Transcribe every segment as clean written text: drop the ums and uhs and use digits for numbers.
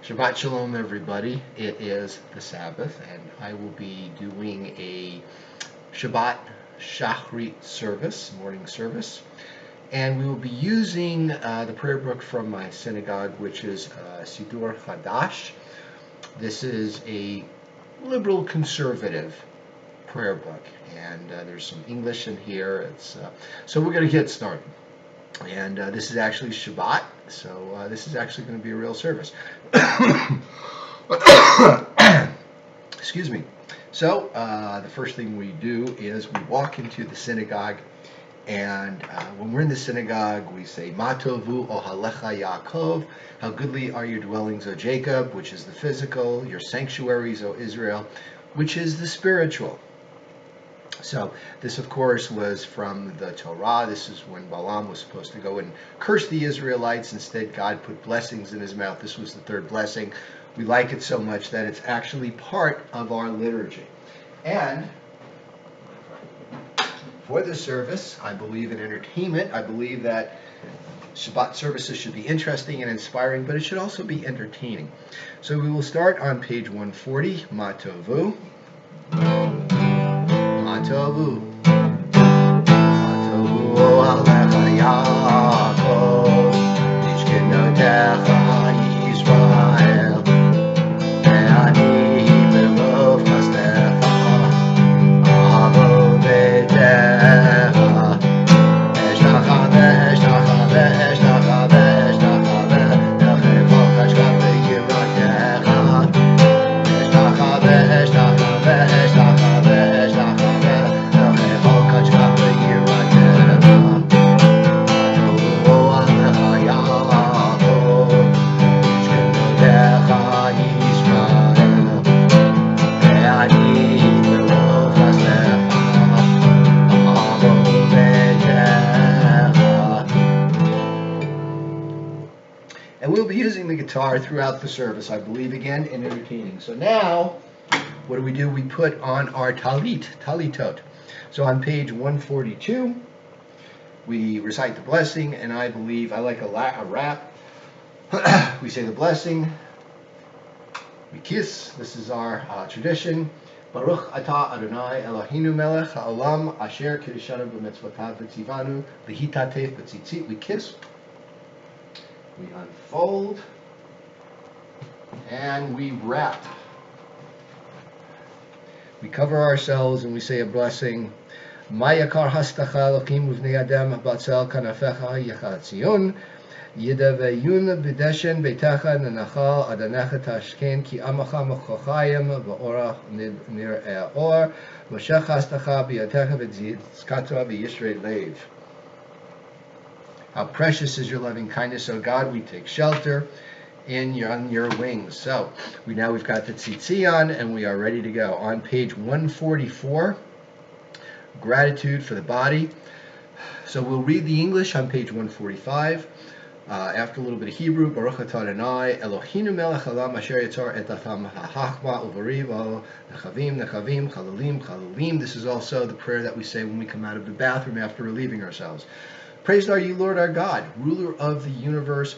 Shabbat Shalom, everybody. It is the Sabbath, and I will be doing a Shabbat Shachrit service, morning service. And we will be using the prayer book from my synagogue, which is Sidur Chadash. This is a liberal conservative prayer book, and there's some English in here. So we're going to get started. And this is actually Shabbat, so this is actually going to be a real service. Excuse me. So the first thing we do is we walk into the synagogue, and when we're in the synagogue, we say, Ma tovu ohalecha Yaakov, how goodly are your dwellings, O Jacob, which is the physical, your sanctuaries, O Israel, which is the spiritual. So this, of course, was from the Torah. This is when Balaam was supposed to go and curse the Israelites. Instead, God put blessings in his mouth. This was the third blessing. We like it so much that it's actually part of our liturgy. And for this service, I believe in entertainment. I believe that Shabbat services should be interesting and inspiring, but it should also be entertaining. So we will start on page 140, Ma tovu. Matovu, Matovu, Alecha Yaakov, Mishkenotecha Yisrael, Ve'ani Berov Chastecha, Avo Beitecha, Eshtacha ve'eshtacha ve'eshtacha ve'eshtacha ve'echevo kashkat ve'yiratecha, Eshtacha ve'eshtacha ve'eshtacha ve'eshtacha And we'll be using the guitar throughout the service, I believe, again, in entertaining. So now, what do? We put on our talitot. So on page 142, we recite the blessing, and I believe, I like a rap. We say the blessing, we kiss, this is our tradition. Baruch atah Adonai Eloheinu melech ha'olam asher kiddushanu b'mitzvotav v'tzivanu v'hitatef b'tzitzit. We kiss, we unfold, and we wrap. We cover ourselves and we say a blessing. Mayakar hastacha Elokim uvnei adam batzel kanafecha yachatzion yidaveyun b'deshen beitecha nenachal adanecha tashken ki amacha mochochayim v'orach nir'eh or moshech hastacha b'yatecha v'tzkato v'yishrei leiv. How precious is your loving kindness, O God. We take shelter on your wings. So we've got the tzitzi on, and we are ready to go. On page 144, gratitude for the body. So we'll read the English on page 145. After a little bit of Hebrew, Baruch atah Adonai Eloheinu melech haolam asher yitzar et ha'chama ha'chachma uvariv nechavim nechavim chalalim chalalim. This is also the prayer that we say when we come out of the bathroom after relieving ourselves. Praised are you, Lord our God, ruler of the universe,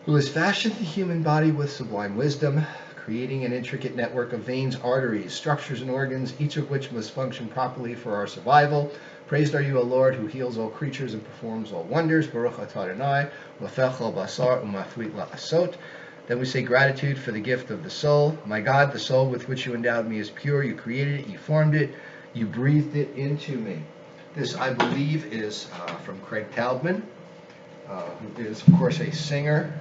who has fashioned the human body with sublime wisdom, creating an intricate network of veins, arteries, structures, and organs, each of which must function properly for our survival. Praised are you, O Lord, who heals all creatures and performs all wonders. Baruch atah Adonai, lafech al basar u'mafrit la'asot. Then we say gratitude for the gift of the soul. My God, the soul with which you endowed me is pure. You created it, you formed it, you breathed it into me. This, I believe, is from Craig Taubman, who is, of course, a singer,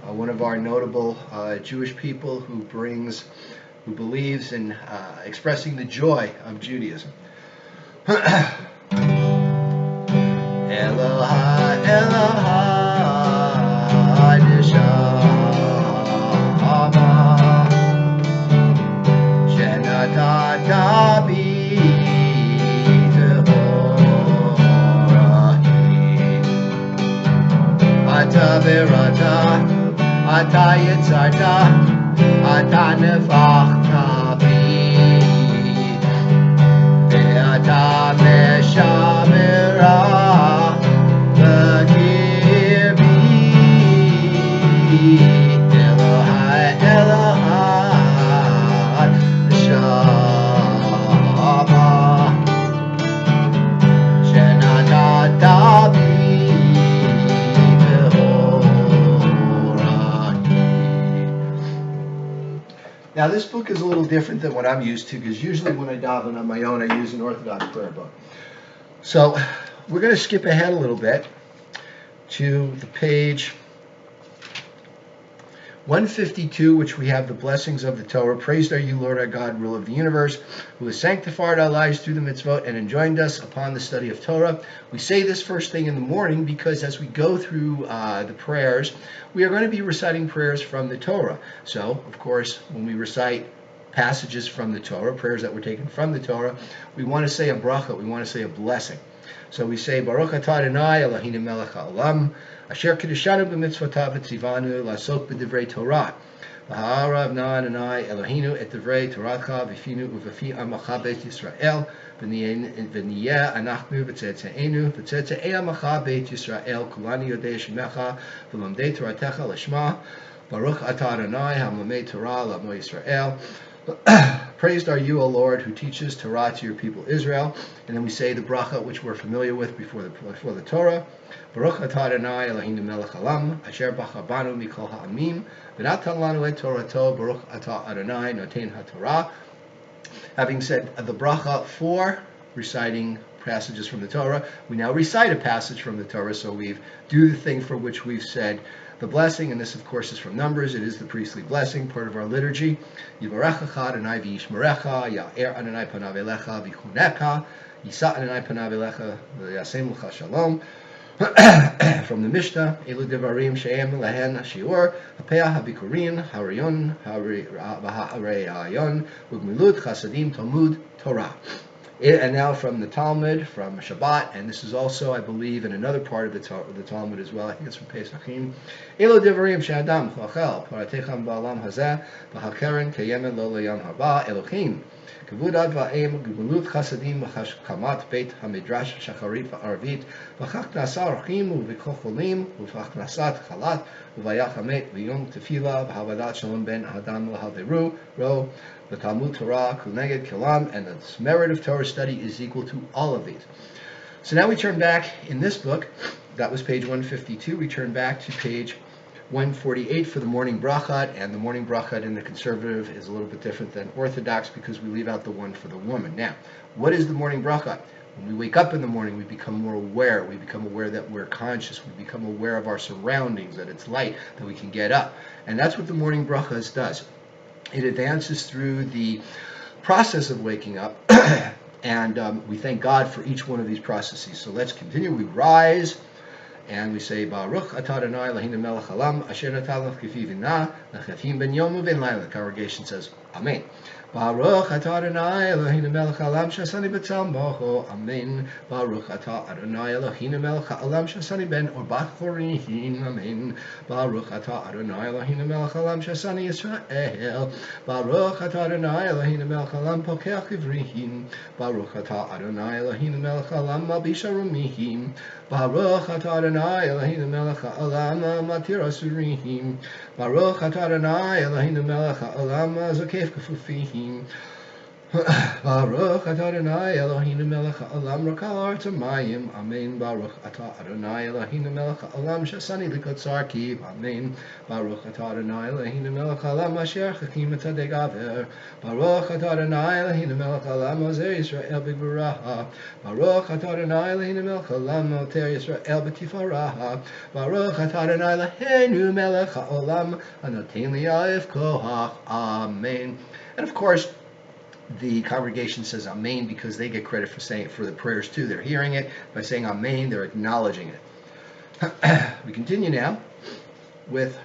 one of our notable Jewish people who believes in expressing the joy of Judaism. Eloha, Eloha, neshama, shenatata bi. Ata berata, ata yitzarta, ata nefachta bi, ve'ata meshamera v'kirbi, Elohai Now this book is a little different than what I'm used to, because usually when I daven on my own, I use an Orthodox prayer book. So we're going to skip ahead a little bit to the page 152, which we have the blessings of the Torah. Praised are you, Lord our God, ruler of the universe, who has sanctified our lives through the mitzvot and enjoined us upon the study of Torah. We say this first thing in the morning because as we go through the prayers, we are going to be reciting prayers from the Torah. So, of course, when we recite passages from the Torah, prayers that were taken from the Torah, we want to say a bracha, we want to say a blessing. So we say, Baruch atah Adonai Eloheinu melech haolam, asher kiddushanu b'mitzvotav v'tzivanu la'asok b'divrei Torah. V'ha'aravna Adonai Eloheinu et divrei Toratcha v'finu u'v'fi amacha beit Yisrael v'niyeh anachnu v'tzetze'enu v'tzetze'ei amacha beit Yisrael kulani yodei shemecha v'lomdei Toratecha l'shma Baruch atah Adonai ha'mlamei Torah l'amo Yisrael. Praised are you, O Lord, who teaches Torah to your people Israel. And then we say the bracha, which we're familiar with before the Torah. Baruch atah Adonai Eloheinu melech haolam, asher bacha banu mikol ha'amim, v'natan lanu et Torato, Baruch atah Adonai noten haTorah. Having said the bracha for reciting passages from the Torah, we now recite a passage from the Torah, so we do the thing for which we've said the blessing, and this of course is from Numbers. It is the priestly blessing, part of our liturgy. Yivarechecha Adonai v'yishmerecha, ya'er Adonai panav elecha v'chunecha, yisa Adonai panav elecha v'yasem lecha shalom. From the Mishnah, Elu devarim she'em lehen shiur, hapeah habikurin, harayon, harayon, ugmilut chasadim talmud Torah. And now from the Talmud, from Shabbat, and this is also, I believe, in another part of the Talmud as well. I think it's from Pesachim. Elo devarim she'adam chachel paratecham ba'alam hazeh v'hakeren keyemen lo layam haba Elohim kavudad va'em gumulut chasadim v'chashkamat beit hamidrash shacharit v'arvit v'chach nasa rachim u'v'kocholim u'v'chach nasat chalat u'vayach hamet v'yom tefila v'havadat shalom ben adam l'haveru ro the Talmud Torah, Kuneged, Kilam, and the merit of Torah study is equal to all of these. So now we turn back in this book. That was page 152. We turn back to page 148 for the morning brachat, and the morning brachat in the conservative is a little bit different than Orthodox because we leave out the one for the woman. Now, what is the morning brachat? When we wake up in the morning, we become more aware. We become aware that we're conscious. We become aware of our surroundings, that it's light, that we can get up. And that's what the morning brachas does. It advances through the process of waking up, and we thank God for each one of these processes. So let's continue. We rise, and we say, Baruch atah Adonai Eloheinu melech haolam, asher natan lach kefi v'na, l'chafim ben yom u'ben layla. The congregation says, Amen. Baruch atah Adonai Eloheinu melech haolam, shasani b'tzal mocho. Amen. Baruch atah Adonai Eloheinu melech haolam, shasani ben or bat chorin. Amen. Baruch atah Adonai Eloheinu melech haolam, shasani Yisrael. Baruch atah Adonai Eloheinu melech haolam, pokeach ivrihim. Baruch atah Adonai Eloheinu melech haolam, malbish arumihim. Baruch atah Adonai Eloheinu melech haolam, matir asurihim. Baruch atah Adonai Eloheinu melech haolam, zokef kefufihim. Baruch atah Adonai Eloheinu melech haolam, rakal ha'aretz hamayim. Amen. Baruch atah Adonai Eloheinu melech haolam, shasani likot sarkiv. Amen. Baruch atah Adonai Eloheinu melech haolam, asher chakim etzadei gaver. Baruch atah Adonai Eloheinu melech haolam, ozer Yisrael b'gvuraha. Baruch atah Adonai Eloheinu melech haolam, oter Yisrael b'tifaraha. Baruch atah Adonai Eloheinu melech haolam, anoten li'ayif koach. Amen. And of course, the congregation says Amen because they get credit for the prayers too. They're hearing it. By saying Amen, they're acknowledging it. We continue now with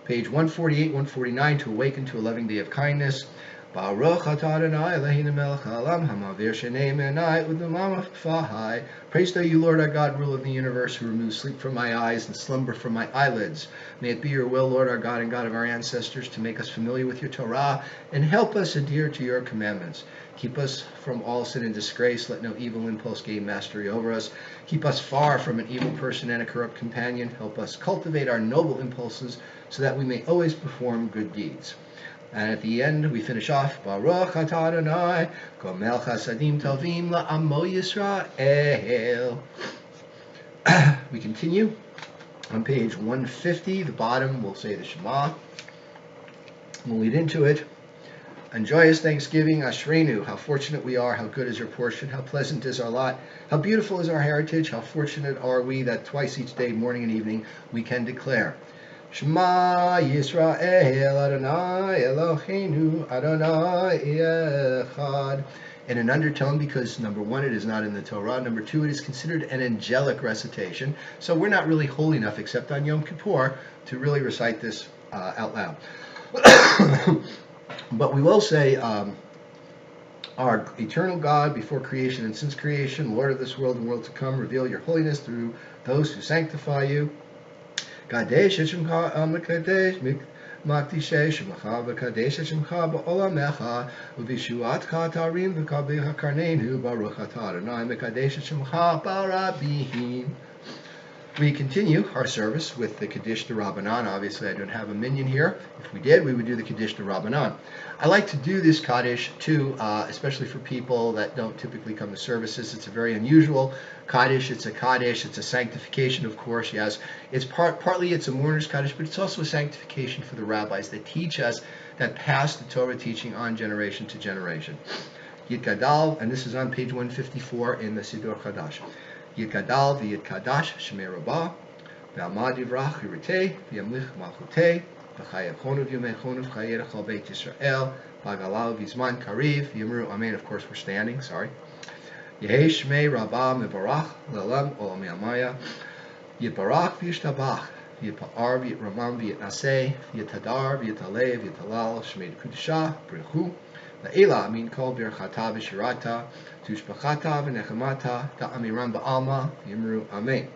page 148, 149, to awaken to a loving day of kindness. Baruch atah Adonai Eloheinu melech haolam, hamavir shenei menai udumam fahai. Praised are you, Lord our God, ruler of the universe, who removes sleep from my eyes and slumber from my eyelids. May it be your will, Lord our God and God of our ancestors, to make us familiar with your Torah and help us adhere to your commandments. Keep us from all sin and disgrace. Let no evil impulse gain mastery over us. Keep us far from an evil person and a corrupt companion. Help us cultivate our noble impulses so that we may always perform good deeds. And at the end, we finish off, Baruch atah Adonai, gomel chasadim tovim la'amo Yisrael. We continue on page 150. The bottom, we'll say the Shema. We'll lead into it. And joyous thanksgiving, Ashrenu, how fortunate we are, how good is our portion, how pleasant is our lot, how beautiful is our heritage, how fortunate are we that twice each day, morning and evening, we can declare, Shema Yisrael Adonai Eloheinu Adonai Echad. In an undertone, because number one, it is not in the Torah. Number two, it is considered an angelic recitation. So we're not really holy enough, except on Yom Kippur, to really recite this out loud. But we will say, our eternal God, before creation and since creation, Lord of this world and world to come, reveal your holiness through those who sanctify you. Kadesh Shemcha Amakadesh Maktishe Shemcha V'Kadesh Shemcha Ba'olamecha U'Vishuatcha Tarim V'Kabecha Karneinu Baruch Atah Adonai Mekadesh Shemcha Barabihim. We continue our service with the Kaddish D'Rabbanan. Obviously, I don't have a minyan here. If we did, we would do the Kaddish D'Rabbanan. I like to do this Kaddish, too, especially for people that don't typically come to services. It's a very unusual Kaddish. It's a Kaddish. It's a sanctification, of course, yes. It's partly it's a mourner's Kaddish, but it's also a sanctification for the rabbis that teach us, that pass the Torah teaching on generation to generation. Yit Gadal, and this is on page 154 in the Siddur Chadash. Yitgadal v'yitkadash shmei rabah v'almad yivrach yiratei v'yamlich malchutei v'chayachonu v'yamechonu v'chayei l'chol beit Yisrael v'agalal v'zman kariv v'yamru amen. Of course, we're standing. Sorry. Yehei shmei rabah mevarach l'olam olam yamaya yitbarach v'yishtabach v'yitpa'ar v'yitramam v'yitnaseh v'yitadar v'yitaleh v'yitalal shmei d'kudusha b'rechu la'ela amin kol birchata v'shirata Tushbachata v'nechemata ta'amiram ba'alma v'yimru amen.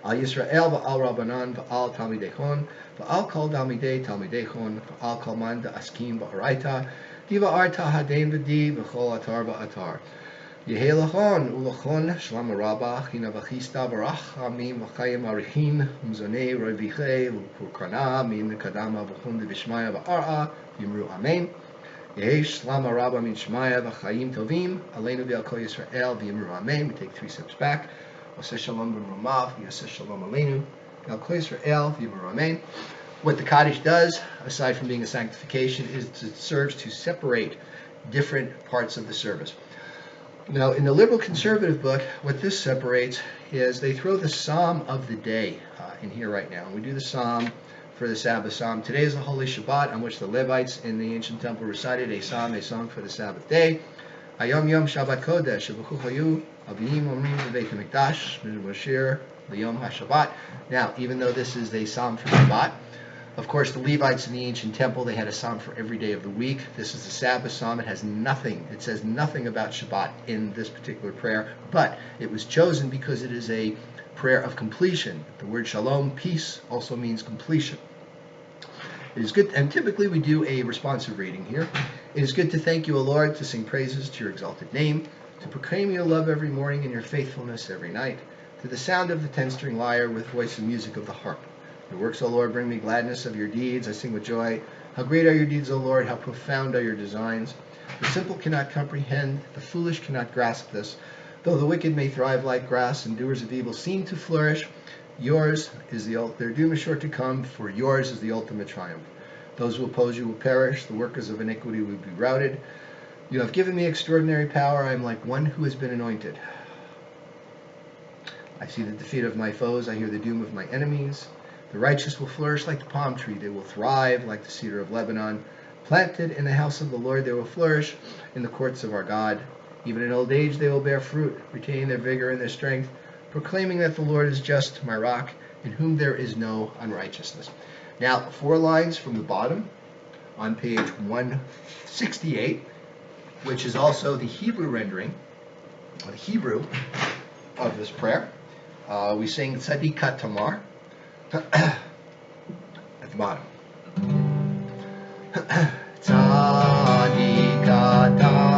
Al Yisrael v'al Rabbanan v'al Talmidei v'al kol Talmidei v'al kol man da'askim ba'araita diva arta hadein v'di v'chol atar ba'atar. Yehei lachon u'lachon shlama rabba china v'chista barach amim v'chayim arichin umzonei revichei v'purkana min kadama v'chun v'shmaya v'ar'a v'yimru amen. Yehi Shlama Rabba min Shmaya v'Chaim Tovim Aleinu v'Al Kol Yisrael v'Yimru Amen. We take 3 steps back. Oseh Shalom b'Rumav v'Yaseh Shalom Aleinu v'Al Kol Yisrael v'Yimru Amen. What the Kaddish does, aside from being a sanctification, is it serves to separate different parts of the service. Now, in the liberal conservative book, what this separates is they throw the Psalm of the day in here right now. And we do the Psalm for the Sabbath Psalm. Today is the Holy Shabbat, on which the Levites in the ancient temple recited a song for the Sabbath day. Hayom Yom Shabbat Kodesh, Shavuchu Hayu, Avim Omrim B'Beit HaMikdash, Mishir L'Yom HaShabbat. Now, even though this is a psalm for Shabbat, of course, the Levites in the ancient temple, they had a psalm for every day of the week. This is the Sabbath psalm. It has nothing, it says nothing about Shabbat in this particular prayer, but it was chosen because it is a prayer of completion. The word shalom, peace, also means completion. It is good, and typically we do a responsive reading here. It is good to thank you, O Lord, to sing praises to your exalted name, to proclaim your love every morning and your faithfulness every night, to the sound of the 10-string lyre with voice and music of the harp. Your works, O Lord, bring me gladness of your deeds. I sing with joy. How great are your deeds, O Lord, how profound are your designs. The simple cannot comprehend, the foolish cannot grasp this. Though the wicked may thrive like grass and doers of evil seem to flourish, yours is their doom is short to come, for yours is the ultimate triumph. Those who oppose you will perish, the workers of iniquity will be routed. You have given me extraordinary power, I am like one who has been anointed. I see the defeat of my foes, I hear the doom of my enemies. The righteous will flourish like the palm tree, they will thrive like the cedar of Lebanon. Planted in the house of the Lord, they will flourish in the courts of our God. Even in old age they will bear fruit, retaining their vigor and their strength, proclaiming that the Lord is just, my rock, in whom there is no unrighteousness. Now, 4 lines from the bottom on page 168, which is also the Hebrew rendering, or the Hebrew of this prayer. We sing Tzadikat Tamar at the bottom. Tzadikat Tamar.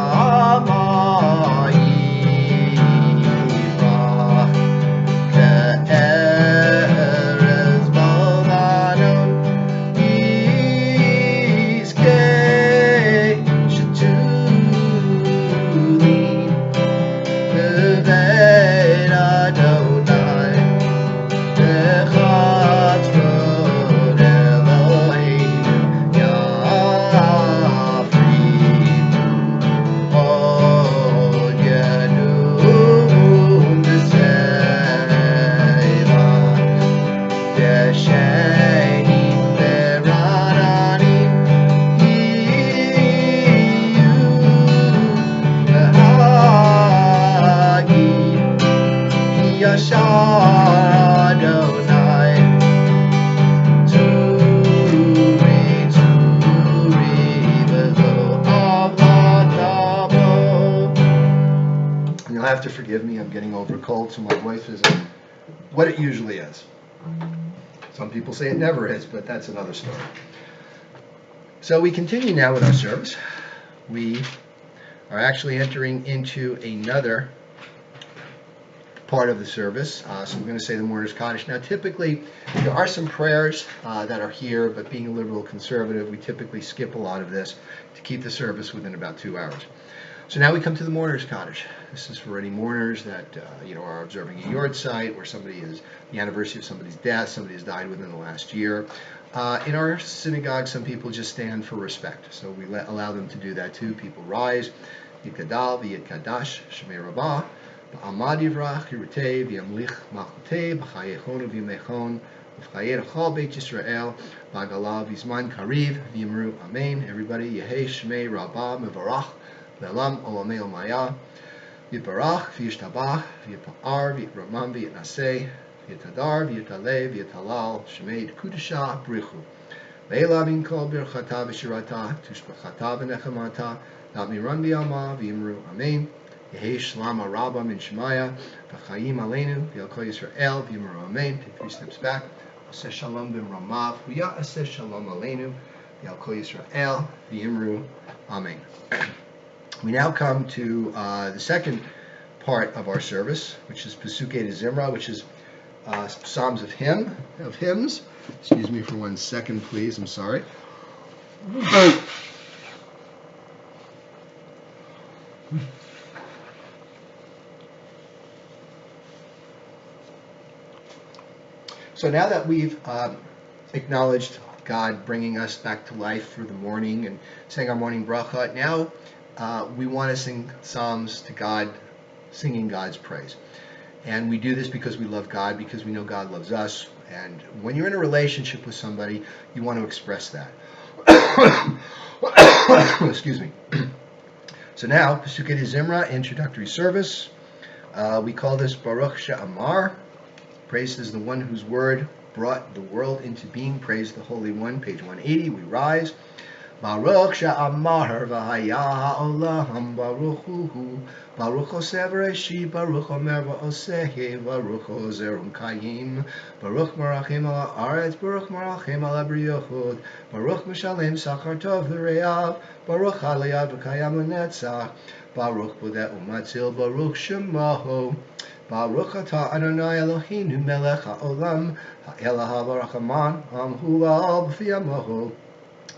have to forgive me. I'm getting over a cold, so my voice isn't what it usually is. Some people say it never is, but that's another story. So we continue now with our service. We are actually entering into another part of the service. So we're going to say the Mourner's Kaddish. Now, typically, there are some prayers that are here, but being a liberal conservative, we typically skip a lot of this to keep the service within about 2 hours. So now we come to the Mourner's Kaddish. This is for any mourners that are observing a yard site, where somebody is the anniversary of somebody's death, somebody has died within the last year. In our synagogue, some people just stand for respect, so we allow them to do that too. People rise, Yitgadal, V'Yitkadash, Shemei Rabbah, Ba'amad Yivrach, Yirutei, V'Yamlich Malchutei, B'Chayechon V'Yimechon, V'Chayei Chol Beit Yisrael, B'Galav V'Zman Kariv, V'Yimru Amen. Everybody, Yehei Shemei Rabbah, Mevarach, Le'Olam Olamei Omayah, V'Yiparach, V'Yishtabach, V'Yipa'ar, V'Yitramam, V'Yitnaseh, V'Yitadar, V'Yitaleh, V'Yitalal, Shemei Kudusha, Brichu. Le'Ela Min Kol Birchata V'Shirata, Tushbachata V'Nechamata, Miran B'Yama, V'Yimru Amen. Yehei Shlama Rabba Min Shemaya, V'Chaim Aleinu, V'Yalko Yisrael, V'Yimru Amen. Take 3 steps back. Aseh Shalom B'Ramav, V'Ya Aseh Shalom Aleinu, V'Yalko Yisrael, V'Yimru Amen. We now come to the second part of our service, which is Pesukei de Zimra, which is Psalms of hymns. Excuse me for 1 second, please. I'm sorry. So now that we've acknowledged God bringing us back to life for the morning and saying our morning bracha, now we want to sing psalms to God, singing God's praise. And we do this because we love God, because we know God loves us. And when you're in a relationship with somebody, you want to express that. Excuse me. So now, Pesukei de Zimra, introductory service. We call this Baruch She'amar. Praise is the one whose word brought the world into being. Praise the Holy One. Page 180. We rise. Baruch She'amar v'haya ha'olam Baruch hu Baruch Oseh Bereshit Baruch Omer v'oseh Baruch Ozer Kayim Baruch Marachim al ha'aretz Baruch Marachim al ha'briyot Baruch Mishalem Sachar Tov l'Re'av Baruch Aliyad v'Kayam l'Netzach Baruch Bodeh Umatzil Baruch Shemaho Baruch Ata Adonai Eloheinu Melech ha'olam ha'elah ha'barachaman Amhu v'al b'fiyamaho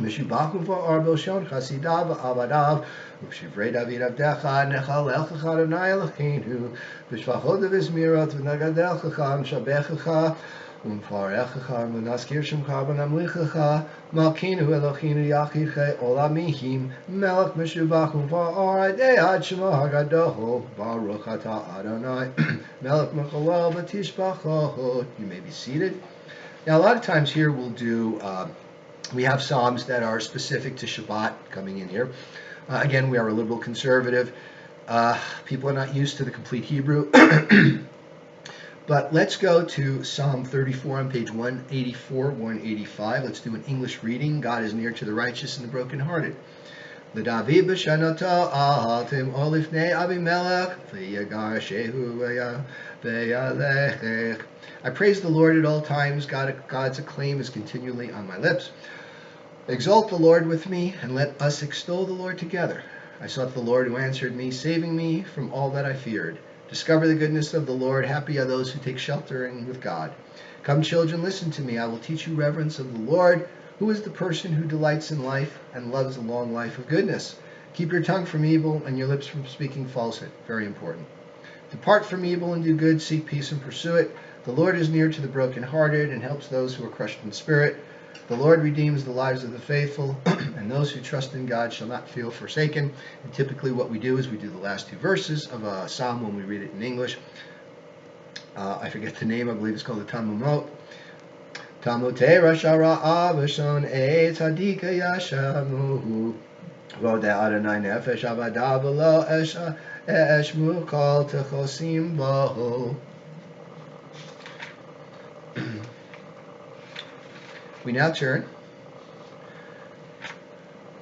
Mishubachu v'ar Belshon Chasidav v'avadav V'shivrei David Avdecha Nechalelcha Adonai Eloheinu V'shvachodav V'zmirot V'nagadelecha M'shabechecha U'mfarechecha V'naskir Shemcha V'namlichecha Malkinu Eloheinu Yachidchei Olamihim Melech Mishubachu v'ar Adei Ad Shema HaGadol Baruch Ata Adonai Melech Mechalel V'tishbachot. You may be seated. Now a lot of times here we'll do we have psalms that are specific to Shabbat coming in here. Again, we are a liberal conservative. People are not used to the complete Hebrew. But let's go to Psalm 34 on page 184, 185. Let's do an English reading. God is near to the righteous and the brokenhearted. L'David b'shanoto ahaltim olifnei Abimelech v'yagar shehu v'yalech. I praise the Lord at all times. God's acclaim is continually on my lips. Exalt the Lord with me, and let us extol the Lord together. I sought the Lord who answered me, saving me from all that I feared. Discover the goodness of the Lord. Happy are those who take shelter with God. Come, children, listen to me. I will teach you reverence of the Lord. Who is the person who delights in life and loves a long life of goodness? Keep your tongue from evil and your lips from speaking falsehood. Very important. Depart from evil and do good. Seek peace and pursue it. The Lord is near to the brokenhearted and helps those who are crushed in spirit. The Lord redeems the lives of the faithful, and those who trust in God shall not feel forsaken. And typically what we do is we do the last 2 verses of a psalm when we read it in English. I forget the name. I believe it's called the Tamumot. Tamotei Rasha Ra'a V'shon E Tzadika Yashamuhu V'odeh Adonai Nefesh Avadav V'lo Eshmu Kol Techosim Bo. We now turn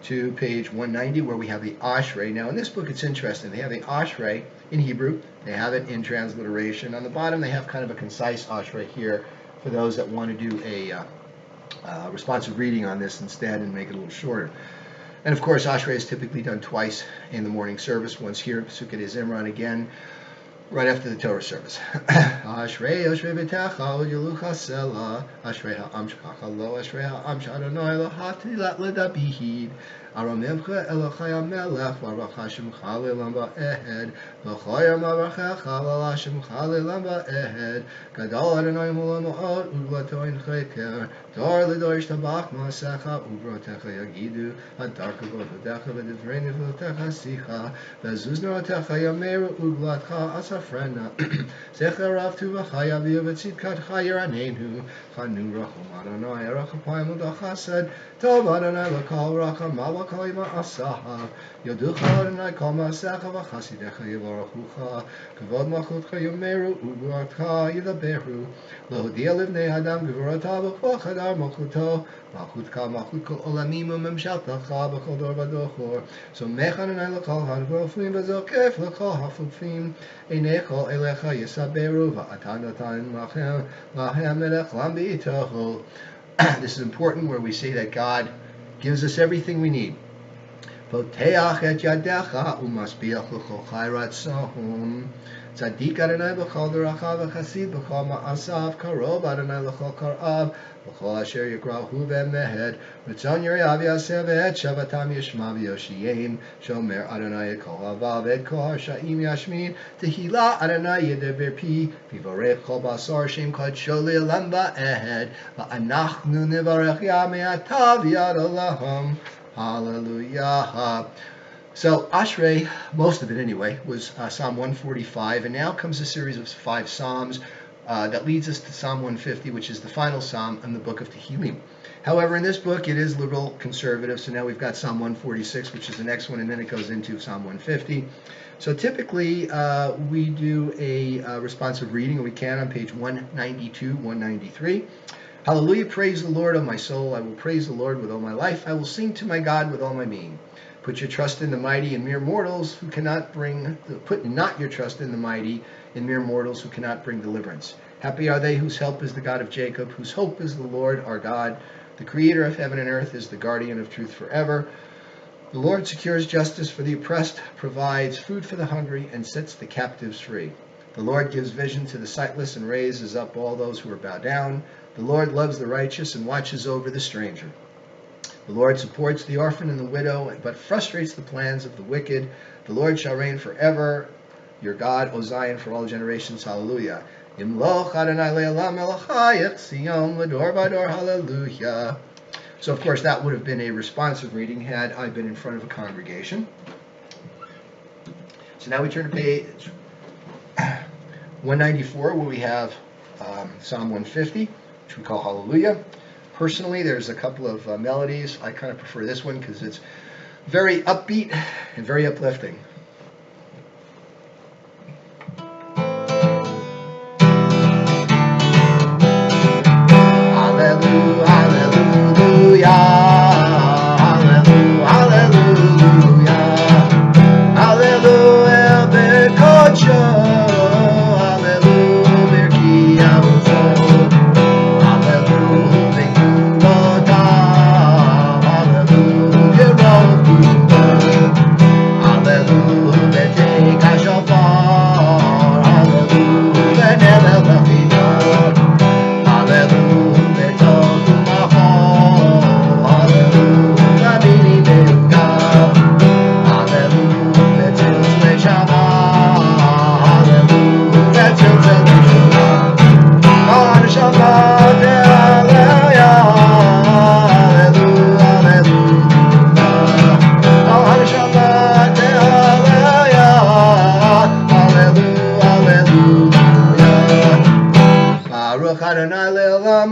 to page 190 where we have the Ashrei. Now in this book it's interesting. They have the Ashrei in Hebrew. They have it in transliteration. On the bottom, they have kind of a concise Ashrei here for those that want to do a responsive reading on this instead and make it a little shorter. And of course, Ashrei is typically done twice in the morning service, once here at Pesukei Zimran, again right after the Torah service. Ashrei b'techa u'yelucha sela, Ashrei ha'am shkacha lo, Ashrei ha'am sh'Adonai l'hati l'dabihid, aramimcha Elochai HaMelech, v'arach Hashemcha le'olam va'ehed, v'choyam avarechecha v'Hashemcha le'olam va'ehed, gadol Adonai mu'olam ma'od, u'gvato ein cheker, dor l'dor yishtabach ma'asecha, u'vrotecha yagidu, hadarka v'vodecha v'divrei nivlotecha sicha, v'zuz norotecha yameru u'gvatcha asafrena, zecher rav tuvachaya v'yovetzidkatcha yiranenu, chanu rachum Adonai, rachapayim u'dachased, tov Adonai l'kol racham ma'vakol ma'asaha, yoducha Adonai kol ma'asecha v'chasidecha yivaruchucha, kavod malchutcha yameru u'gvatcha yidaberu, lohodia livnei adam gvurotav v'chadar malchuto, malchutcha malchut kol olamim u'memshaltacha b'chol dor v'dochor, somech Adonai l'kol ha'nvrofim v'zokef l'kol ha'fufim, einei kol elecha yisaberu v'atan natan lahem melech lam b'itocho. This is important where we say that God gives us everything we need. Poteach et yadecha u'masbiach l'chol chai ratzon. Tzadik Adonai b'chol derachav v'chasid b'chol ma'asav, karov Adonai l'chol karav, v'chol asher yikrahu v'mehed, Ritzon yirav yaseh v'et shavatam yishma v'yoshiyim, shomer Adonai et kol havav et kol harsha'im yashmin, tehila Adonai yedeber pi, v'vorech kol basar shem kadsho le'olam va'ehed, v'anachnu nivarech yamei ata v'yad olaham. Hallelujah. So Ashrei, most of it anyway, was Psalm 145, and now comes a series of 5 psalms that leads us to Psalm 150, which is the final psalm in the book of Tehillim. However, in this book, it is liberal conservative, so now we've got Psalm 146, which is the next one, and then it goes into Psalm 150. So typically, we do a responsive reading, and we can on page 192, 193. Hallelujah, praise the Lord, O my soul. I will praise the Lord with all my life. I will sing to my God with all my being. Put your trust in the mighty and mere mortals who cannot bring. Put not your trust in the mighty and mere mortals who cannot bring deliverance. Happy are they whose help is the God of Jacob, whose hope is the Lord our God. The Creator of heaven and earth is the guardian of truth forever. The Lord secures justice for the oppressed, provides food for the hungry, and sets the captives free. The Lord gives vision to the sightless and raises up all those who are bowed down. The Lord loves the righteous and watches over the stranger. The Lord supports the orphan and the widow, but frustrates the plans of the wicked. The Lord shall reign forever. Your God, O Zion, for all generations. Hallelujah. Imloch Adonai le'olam melachayach Sion l'dor v'dor. Hallelujah. So, of course, that would have been a responsive reading had I been in front of a congregation. So now we turn to page 194, where we have Psalm 150, which we call Hallelujah. Personally, there's a couple of melodies. I kind of prefer this one because it's very upbeat and very uplifting. Hallelujah, hallelujah, hallelujah, hallelujah, hallelujah, bekocho, hallelujah, berki avuto.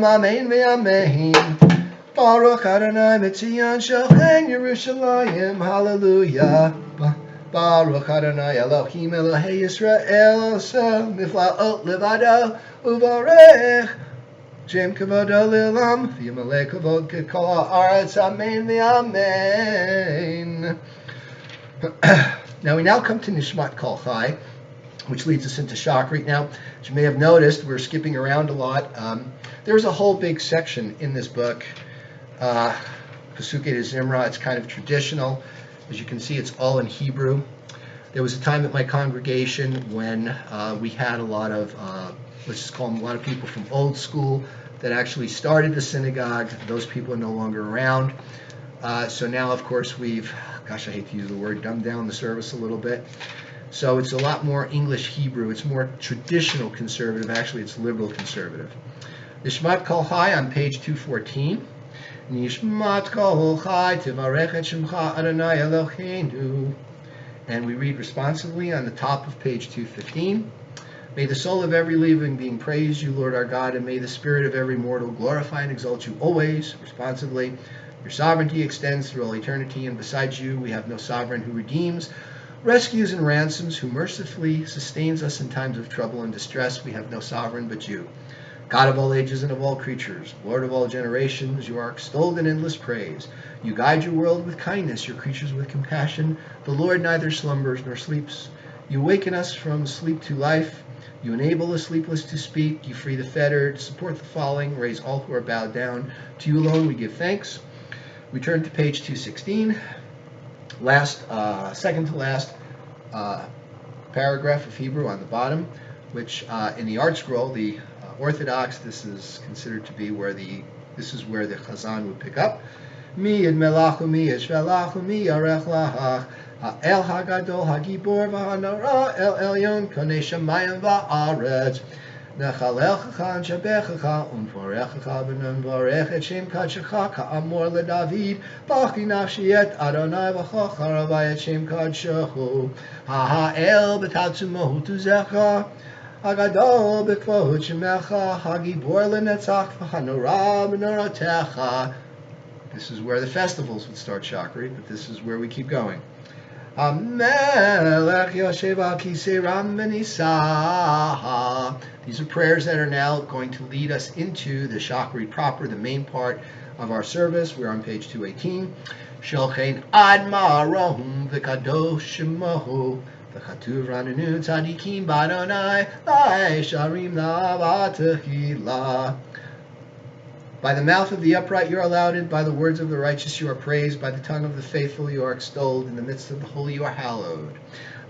Amen v'amen. Baruch Adonai Metzion Shochem Yerushalayim. Hallelujah. Baruch Adonai Elohim Elohei Yisrael Osel Miflaot Levado Uvarech Shem Kavodo Lilam V'Yamalei Kavod K'Kol Haaretz. Amen v'amen. Now we now come to Nishmat Kol Chai, which leads us into Shachrit. Now, as you may have noticed, we're skipping around a lot. There's a whole big section in this book, Pesukei de Zimra. It's kind of traditional. As you can see, it's all in Hebrew. There was a time at my congregation when we had a lot of, let's just call them a lot of people from old school that actually started the synagogue. Those people are no longer around. So now, of course, we've, gosh, I hate to use the word, dumbed down the service a little bit. So it's a lot more English Hebrew. It's more traditional conservative. Actually, it's liberal conservative. Nishmat Kol Chai on page 214. Nishmat Kol Chai Tivarech et Shemcha Adonai Eloheinu. And we read responsively on the top of page 215. May the soul of every living being praise you, Lord our God, and may the spirit of every mortal glorify and exalt you always, responsively. Your sovereignty extends through all eternity, and besides you we have no sovereign who redeems, rescues, and ransoms, who mercifully sustains us in times of trouble and distress. We have no sovereign but you. God of all ages and of all creatures, Lord of all generations, you are extolled in endless praise. You guide your world with kindness, your creatures with compassion. The Lord neither slumbers nor sleeps. You awaken us from sleep to life. You enable the sleepless to speak. You free the fettered, support the falling, raise all who are bowed down. To you alone we give thanks. We turn to page 216. Second to last paragraph of Hebrew on the bottom, which in the art scroll, the Orthodox, this is considered to be where the Chazan would pick up. Mi id melachu mi id shvelachu mi yarech lahach el hagadol hagibor v'hanara el elyon konei shamayim va'aretz nechalelchacha and shabechacha unvorechacha v'nunvorech et shem kadshecha ka'amor leDavid b'chi nafshi et Adonai v'chocha ravai et shem kadshechu ha'el b'tatzumohu tuzecha Hagadol b'kvod shemecha hagibor lenetzach v'hanora b'noratecha. This is where the festivals would start, Shachrit, but this is where we keep going. Melech Yoshev al Kisei Ram v'Nisaha. These are prayers that are now going to lead us into the Shachrit proper, the main part of our service. We're on page 218. Sholchein ad ma'arohum v'kadosh shemohu v'chatuv ranenu tzadikim b'Adonai la'esharim la'vatechila. By the mouth of the upright you are lauded, by the words of the righteous you are praised, by the tongue of the faithful you are extolled, in the midst of the holy you are hallowed.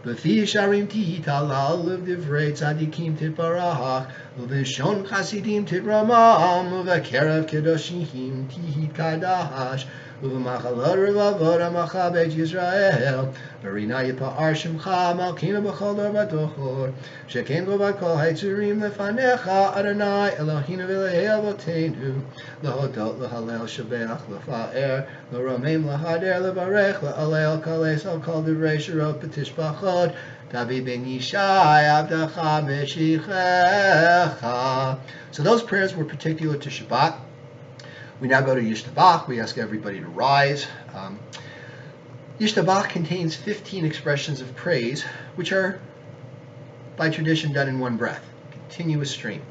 B'fi yesharim tihitalal, u'v'divrei tzadikim titbarach, u'v'shon chasidim titramam, u'v'kerev kedoshim tihitadash, u'v'machalot revavot ha'macha beit Yisrael, v'rina yipa'ar shemcha malkinu b'chol dor v'dochor, shekem govat kol ha'yitzurim lefanecha, Adonai Eloheinu v'elehei avotenu, l'hodot l'halel shabeach l'fa'er, l'romeim l'hader l'barech l'alel kales al kol divrei shirot b'tishbachot, David ben Yishai avdecha meshichecha. So those prayers were particular to Shabbat. We now go to Yishtabach. We ask everybody to rise. Yishtabach contains 15 expressions of praise, which are, by tradition, done in one breath, continuous stream.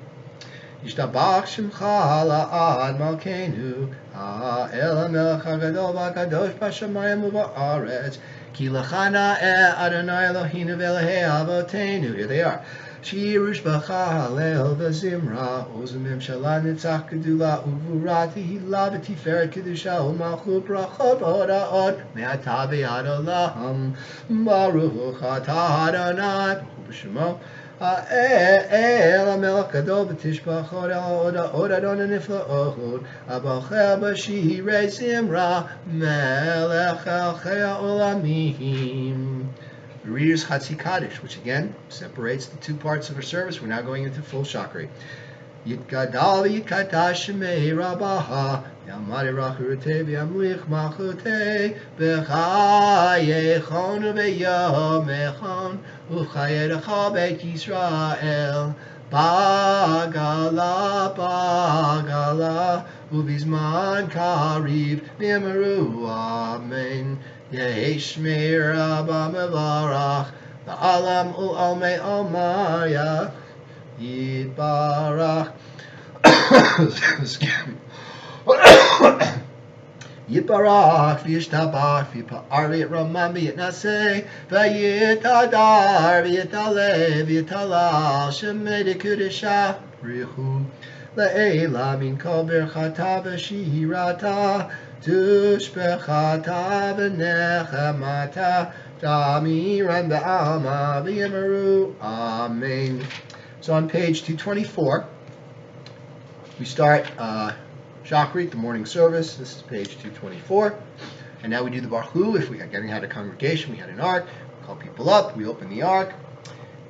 Yishtabach shemcha la'ad malkeinu, el hamelech hagadol v'akadosh b'shamayim u'ba'aretz, ki l'chana Adonai Eloheinu v'elehei avotenu. Here they are. Shirush b'cha halel v'zimra, ozim memshala nitzach gedula uvura tehila v'tiferet kedusha u'malchut brachot v'hodaot me'ata v'yad olam baruch atah Adonai b'chu b'shemo el hamelech gadol v'tishbachot el ha'oda'ot Adonai nifla'ot abalchel b'shirei zimra melech elchei ha'olamim. The reader's Chatzi Kaddish, which again separates the two parts of our service. We're now going into full Shachrit. Yitgadal v'yitkadash shemei rabaha yamari rachurutei v'yamlich malchutei v'chayechon v'yomechon u'chayerecha beit Yisrael bagala bagala u'bizman kariv v'yamaru amen. Yeheshmei Rabba Mevarach La'alam U'almei Almaya Yitbarach Yitbarach v'yishtabach v'yipa'ar v'yitramam v'yitnaseh v'yitadar v'yitaleh v'yitalal shemei dekudesha richu le'ela min kol berchata v'shirata tushbechata v'nechamata Damiran ba'alma v'yimaru. Amen. So on page 224, we start Shachrit, the morning service. This is page 224. And now we do the Baruch Hu. If we had a congregation, we had an ark, we call people up, we open the ark,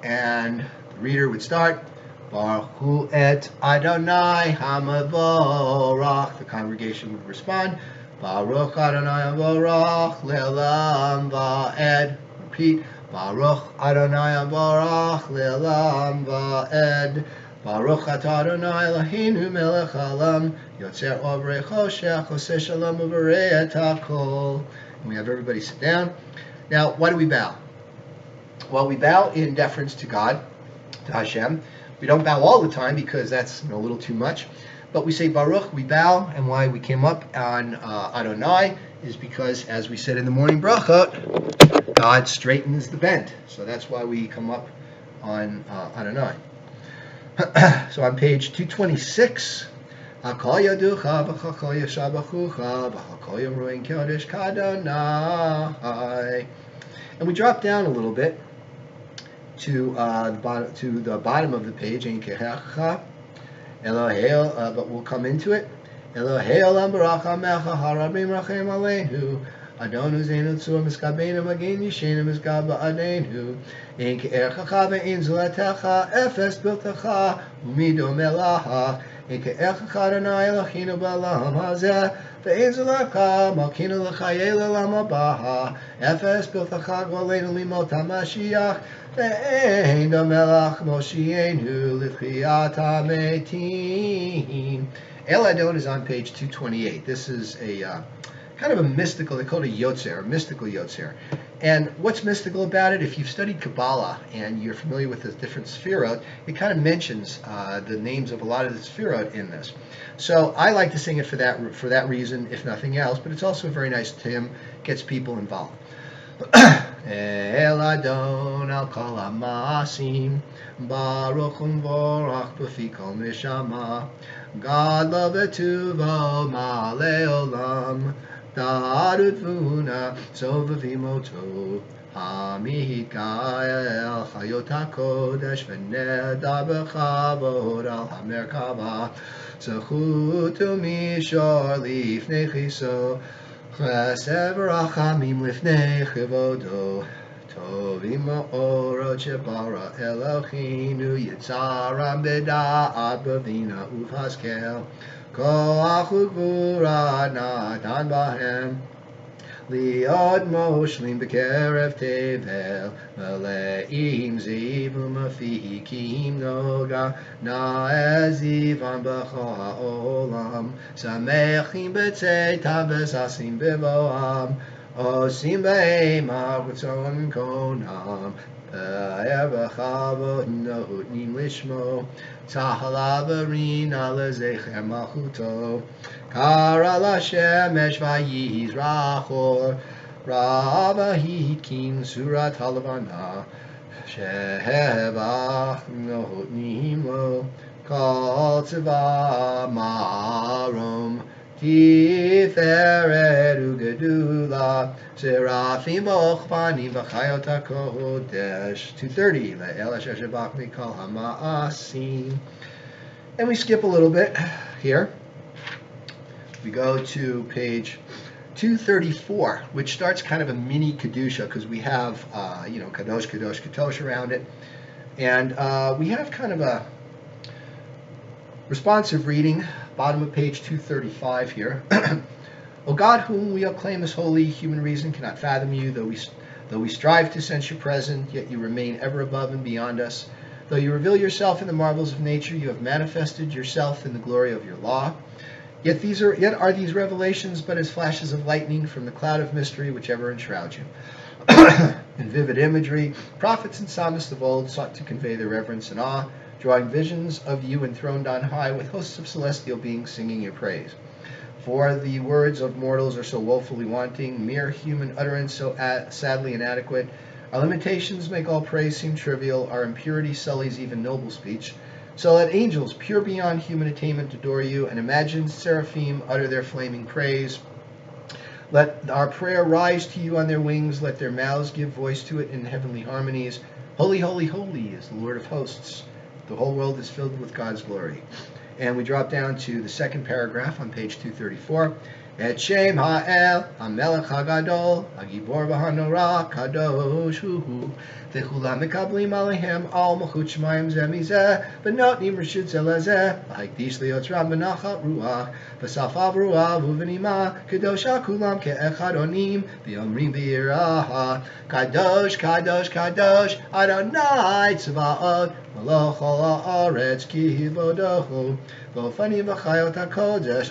and the reader would start, Baruch Hu et Adonai Hamavorach. The congregation would respond, Baruch Adonai Hamavorach Le'olam Va'ed. Repeat, Baruch Adonai Hamavorach Le'olam Va'ed. Baruch atah Adonai Eloheinu melech haolam yotzer or v'rei choshech oseh shalom u'v'rei et hakol. And we have everybody sit down. Now, why do we bow? Well, we bow in deference to God, to Hashem. We don't bow all the time because that's a little too much. But we say Baruch, we bow, and why we came up on Adonai is because, as we said in the morning bracha, God straightens the bent. So that's why we come up on Adonai. So on page 226, and we drop down a little bit to the bottom of the page, but we'll come into it. Adonu Zenu Tzur Miskabenu Magin Yishenu Miskab Ba'adenu In Ke'erchacha Ve'in Zulatecha Efes Biltecha Umido Melaha In Ke'erchacha Adonai Eloheinu Ba'lam Hazeh Ve'in Zulatecha Malkinu L'chayei L'lam Habaha Efes Biltecha Golenu Limot HaMashiach Ve'in Domelach Moshienu L'tchiyat HaMetim. El Adon is on page 228. This is a kind of a mystical, they call it a yotzer, a mystical yotzer. And what's mystical about it? If you've studied Kabbalah and you're familiar with the different sefirot, it kind of mentions the names of a lot of the sefirot in this. So I like to sing it for that reason, if nothing else, but it's also a very nice hymn, gets people involved. El Adon al kol ha'masim, Baruch u'mvorach b'fi kol neshama, God l'betuvo ma'alei olam, Darut vuna sovavimoto Hamihikael Chayot HaKodesh V'nedar b'chavod al hamerkava Zechut u'mishor lifnei chiso Chesed v'rachamim lifnei chivodo Tovim ma'orot shebara Eloheinu Yitzaram b'da'at b'vina uv'haskel Koach u'gvura natan bahem Liod moshlim b'kerev tevel Mele'im ziv u'mafikim noga Na'ezivan b'chol ha'olam Samechim b'tzeitam v'sasim b'voam Osim b'eimah v'tzon konam B'chavod notnim lishmo Tzahal avarina lezecher malchuto Kara l'shemesh v'yiz rachor Rava hitkin surat halavana Shehevach notnim lo Kol tzva marom Tiferet u'gedula Serafim ochvanim v'chayot HaKodesh 230 Le'el asher shabach mikol hama'asim. And we skip a little bit here. We go to page 234, which starts kind of a mini Kedusha because we have Kadosh, Kadosh, Kadosh around it. And we have kind of a responsive reading, bottom of page 235 here. O God, whom we acclaim as holy, human reason cannot fathom you. Though we strive to sense your presence, yet you remain ever above and beyond us. Though you reveal yourself in the marvels of nature, you have manifested yourself in the glory of your law. Yet are these revelations but as flashes of lightning from the cloud of mystery which ever enshrouds you. In vivid imagery, prophets and psalmists of old sought to convey their reverence and awe, drawing visions of you enthroned on high with hosts of celestial beings singing your praise. For the words of mortals are so woefully wanting, mere human utterance so sadly inadequate. Our limitations make all praise seem trivial, our impurity sullies even noble speech. So let angels, pure beyond human attainment, adore you, and imagined seraphim utter their flaming praise. Let our prayer rise to you on their wings, let their mouths give voice to it in heavenly harmonies. Holy, holy, holy is the Lord of hosts. The whole world is filled with God's glory. And we drop down to the second paragraph on page 234. Et Shem Ha'el, HaMelech HaGadol, HaGibor V'HaNorah, Kadosh Hu, V'chulam Mekablim Alehem Al Malchut Shemayim Zeh Mizeh, V'notnim Reshut Zeh Lezeh, V'hakdish Liyotzram B'nachat Ruach, V'safav Ruach V'venima, Kadosh HaKulam Ke'echad Onim, V'yomrim B'yirah, Kadosh, Kadosh, Kadosh, Adonai Tzvaot, Malach Ha'aretz Ki Hivodohu, V'ofanim V'chayot HaKodesh,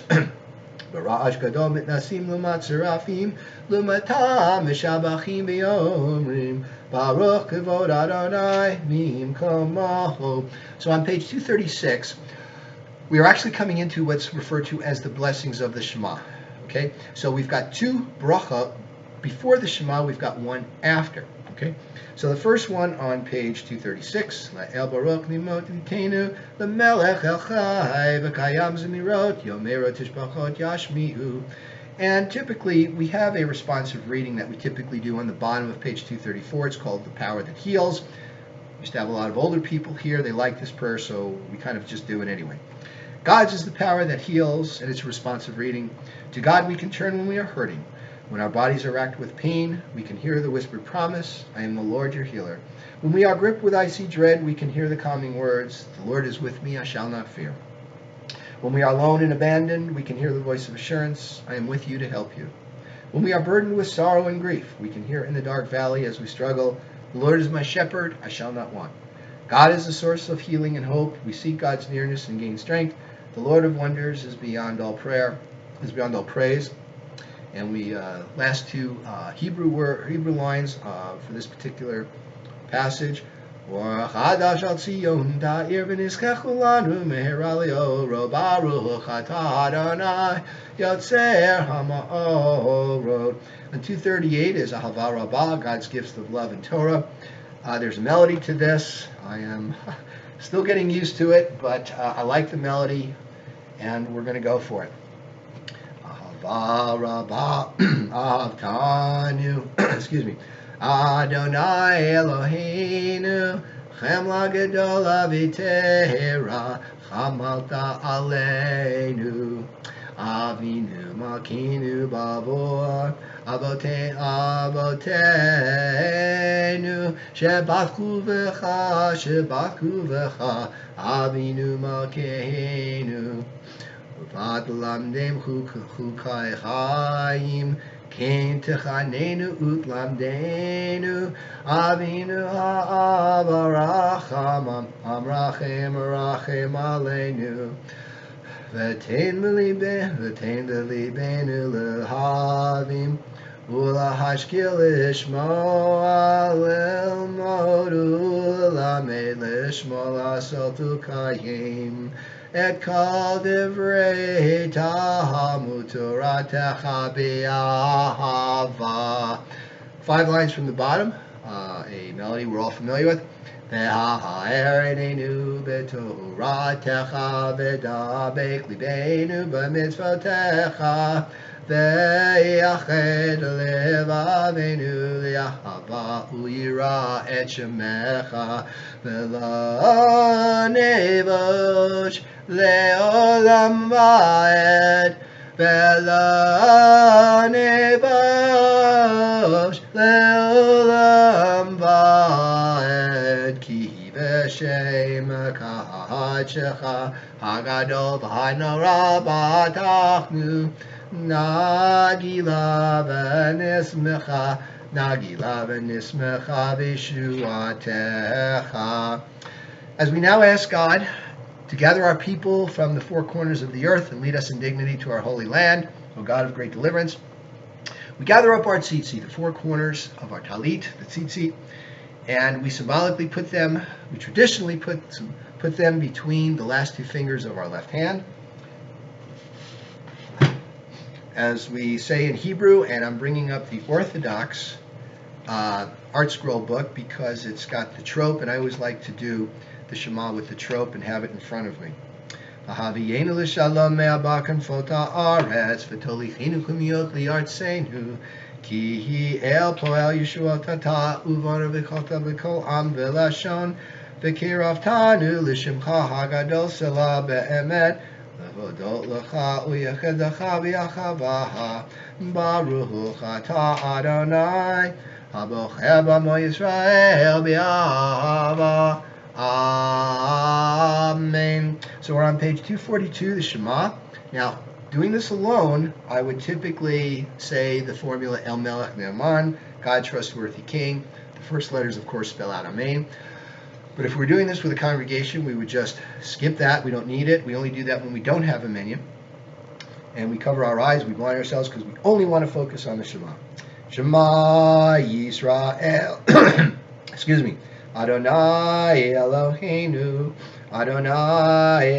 Baraj Gadol Mitnasim Lumat Serafim Lumatam Mishabachim B'Yomrim Baruch Kavod Adonai Mim Kamaho. So on page 236, we are actually coming into what's referred to as the blessings of the Shema. Okay, so we've got two bracha before the Shema, we've got one after. Okay, so the first one on page 236, La'el Baruch Nimot Litenu, L'melech El Chai, V'kayam Zemirot, Yomero Tishbachot Yashmi'u. And typically, we have a responsive reading that we typically do on the bottom of page 234. It's called The Power That Heals. We used to have a lot of older people here. They like this prayer, so we kind of just do it anyway. God's is the power that heals, and it's a responsive reading. To God we can turn when we are hurting. When our bodies are racked with pain, we can hear the whispered promise, I am the Lord your healer. When we are gripped with icy dread, we can hear the calming words, the Lord is with me, I shall not fear. When we are alone and abandoned, we can hear the voice of assurance, I am with you to help you. When we are burdened with sorrow and grief, we can hear in the dark valley as we struggle, the Lord is my shepherd, I shall not want. God is the source of healing and hope. We seek God's nearness and gain strength. The Lord of wonders is beyond all praise. And we last two Hebrew lines for this particular passage. Baruch Adonai Yotzer Hamaorot. And 238 is Ahava Rabbah, God's gifts of love and Torah. There's a melody to this. I am still getting used to it, but I like the melody, and we're going to go for it. Ahava Rabbah Avtanu, excuse me. Adonai Eloheinu, Chemla Gadol Avitera, Chamalta Aleinu, Avinu Makinu Bavor, Avotenu, Shebatchu V'cha, Avinu Malkeinu, Vatlamdem Chukai Chaim, Kain Techanenu Utlamdenu, Avinu Ha'avaracham, Amrachem Rachem Aleinu, V'tein L'libenu L'havim, Ulahashkil Ishmo Lilmod Ulamed Lishmo Lasotu Kayim, Et Kol Divrei Talmud Toratecha B'Ahava. 5 lines from the bottom, a melody we're all familiar with. Ve'ha'ereinu b'toratecha v'dabek libeinu b'mitzvotecha ve'yached levavenu li'ahava u'yira et shemecha ve'lo nevosh le'olam va'ed ve'lo nevosh le'olam va'ed ki v'shemeka ha'adshecha hagadol v'hanorah b'atachnu Nagila v'nismecha v'shuatecha. As we now ask God to gather our people from the 4 corners of the earth and lead us in dignity to our holy land, O God of great deliverance, we gather up our tzitzit, the 4 corners of our talit, the tzitzit, and we symbolically traditionally put them between the last 2 fingers of our left hand. as we say in Hebrew, and I'm bringing up the Orthodox art scroll book because it's got the trope, and I always like to do the Shema with the trope and have it in front of me. Ahaviyenu l'shalom me'abakan fota aretz v'tolichenu kumiyot li'artzenu ki hi el poel yeshua tata uvana v'chota v'kol am v'lashon v'kiraftanu l'shimcha hagadol sela be'emet lehodot lecha u'yechedecha v'yachavaha baruch ata Adonai habocher b'amo Yisrael b'yahava. Amen. So we're on page 242, the Shema. Now, doing this alone, I would typically say the formula El Melech Ne'aman, God, trustworthy King. The first letters, of course, spell out Amen. But if we're doing this with a congregation, we would just skip that. We don't need it. We only do that when we don't have a menu. And we cover our eyes, we blind ourselves, because we only want to focus on the Shema. Shema Yisrael. Excuse me. Adonai Eloheinu, Adonai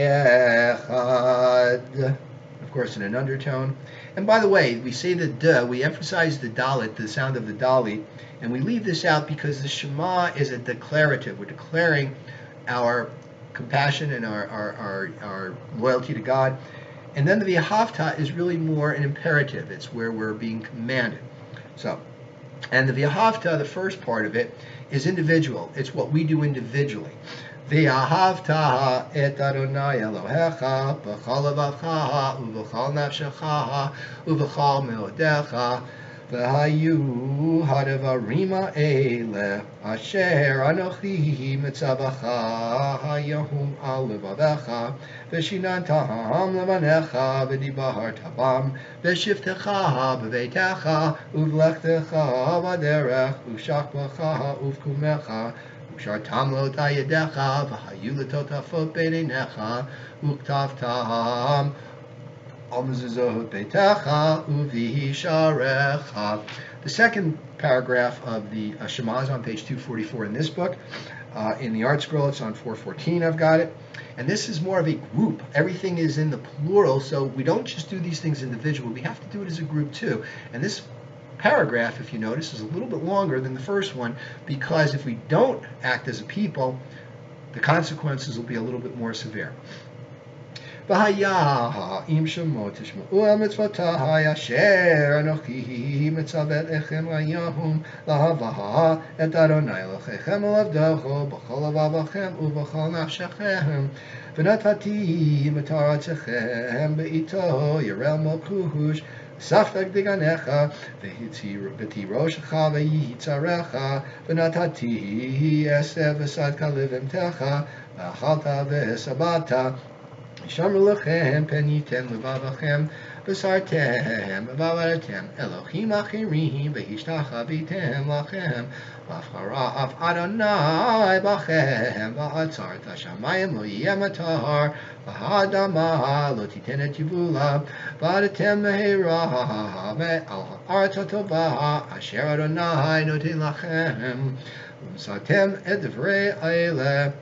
Echad. Of course, in an undertone. And by the way, we say the duh, we emphasize the dalit, the sound of the dalit, and we leave this out because the Shema is a declarative. We're declaring our compassion and our loyalty to God. And then the V'ahavta is really more an imperative. It's where we're being commanded. So, and the V'ahavta, the first part of it, is individual. It's what we do individually. V'ahavta et Adonai Elohecha b'chol levacha u'b'chol nafshecha u'b'chol meodecha v'hayu hadavarim ha'ele asher anochi mitzavacha hayahum al levavecha v'shinantam levanecha v'dibartabam v'shiftecha b'veitecha uv'lechtecha b'derech u'shakbacha uv'kumecha u'shartam lo tayedecha v'hayu letotafot beinecha u'ktavtam the second paragraph of the Shema is on page 244 in this book. In the art scroll, it's on 414. I've got it. And this is more of a group. Everything is in the plural, so we don't just do these things individually. We have to do it as a group too. And this paragraph, if you notice, is a little bit longer than the first one because if we don't act as a people, the consequences will be a little bit more severe. V'haya im shemot tishma'u al mitzvotai asher anochi mitzavet echem hayahum lahavaha et Adonai Elohechem elavdocho b'chol levavachem u'b'chol nafshechem v'natati mitaratechem be'ito yirel mokush saftak diganecha v'tiroshecha v'yitzarecha v'natati esev v'sadka livimtecha v'achalta v'esabata Shamar lechem penitem levavachem v'sartem v'avaratem Elohim achirim v'hishtachavitem lachem v'afchara af Adonai b'chem v'atzarta shamayim lo yiyeh matar v'hadama lo titen et yivula v'adatem me'era ve'al ha'aretz ha'tova asher Adonai noten lachem v'msartem et divrei eileh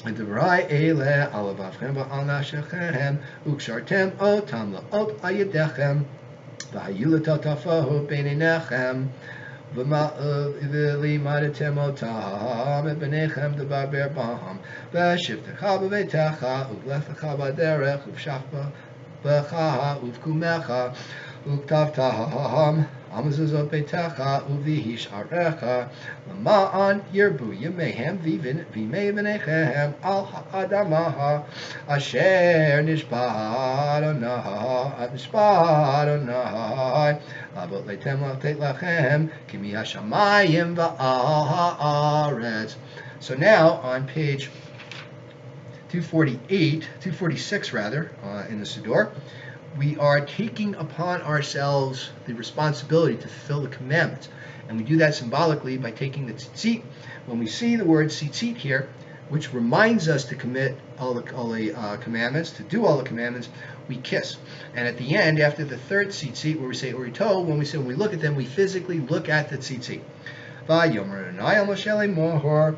Devrai ele alavavchem v'al nafshechem ukshartem otam la'ot ayedechem v'hayu l'totafohu b'neinechem v'limadetem otam b'nechem debaber b'ham v'shivtecha b'veitecha uv'lechtecha b'derech uv'shachbecha uv'kumecha uktavtaham amazuzot beitecha uv'hisharecha l'ma'an yirbu yemehem v'imei v'nechem al ha'adamaha asher nishba Adonai avot leitem l'teit lachem kimi hashamayim v'al ha'aretz. So now on page 246 rather, in the Siddur, we are taking upon ourselves the responsibility to fulfill the commandments. And we do that symbolically by taking the tzitzit. When we see the word tzitzit here, which reminds us to commit all the commandments, to do all the commandments, we kiss. And at the end, after the third tzitzit, where we say orito, when we look at them, we physically look at the tzitzit. Vayomer Adonai el Moshe lemor,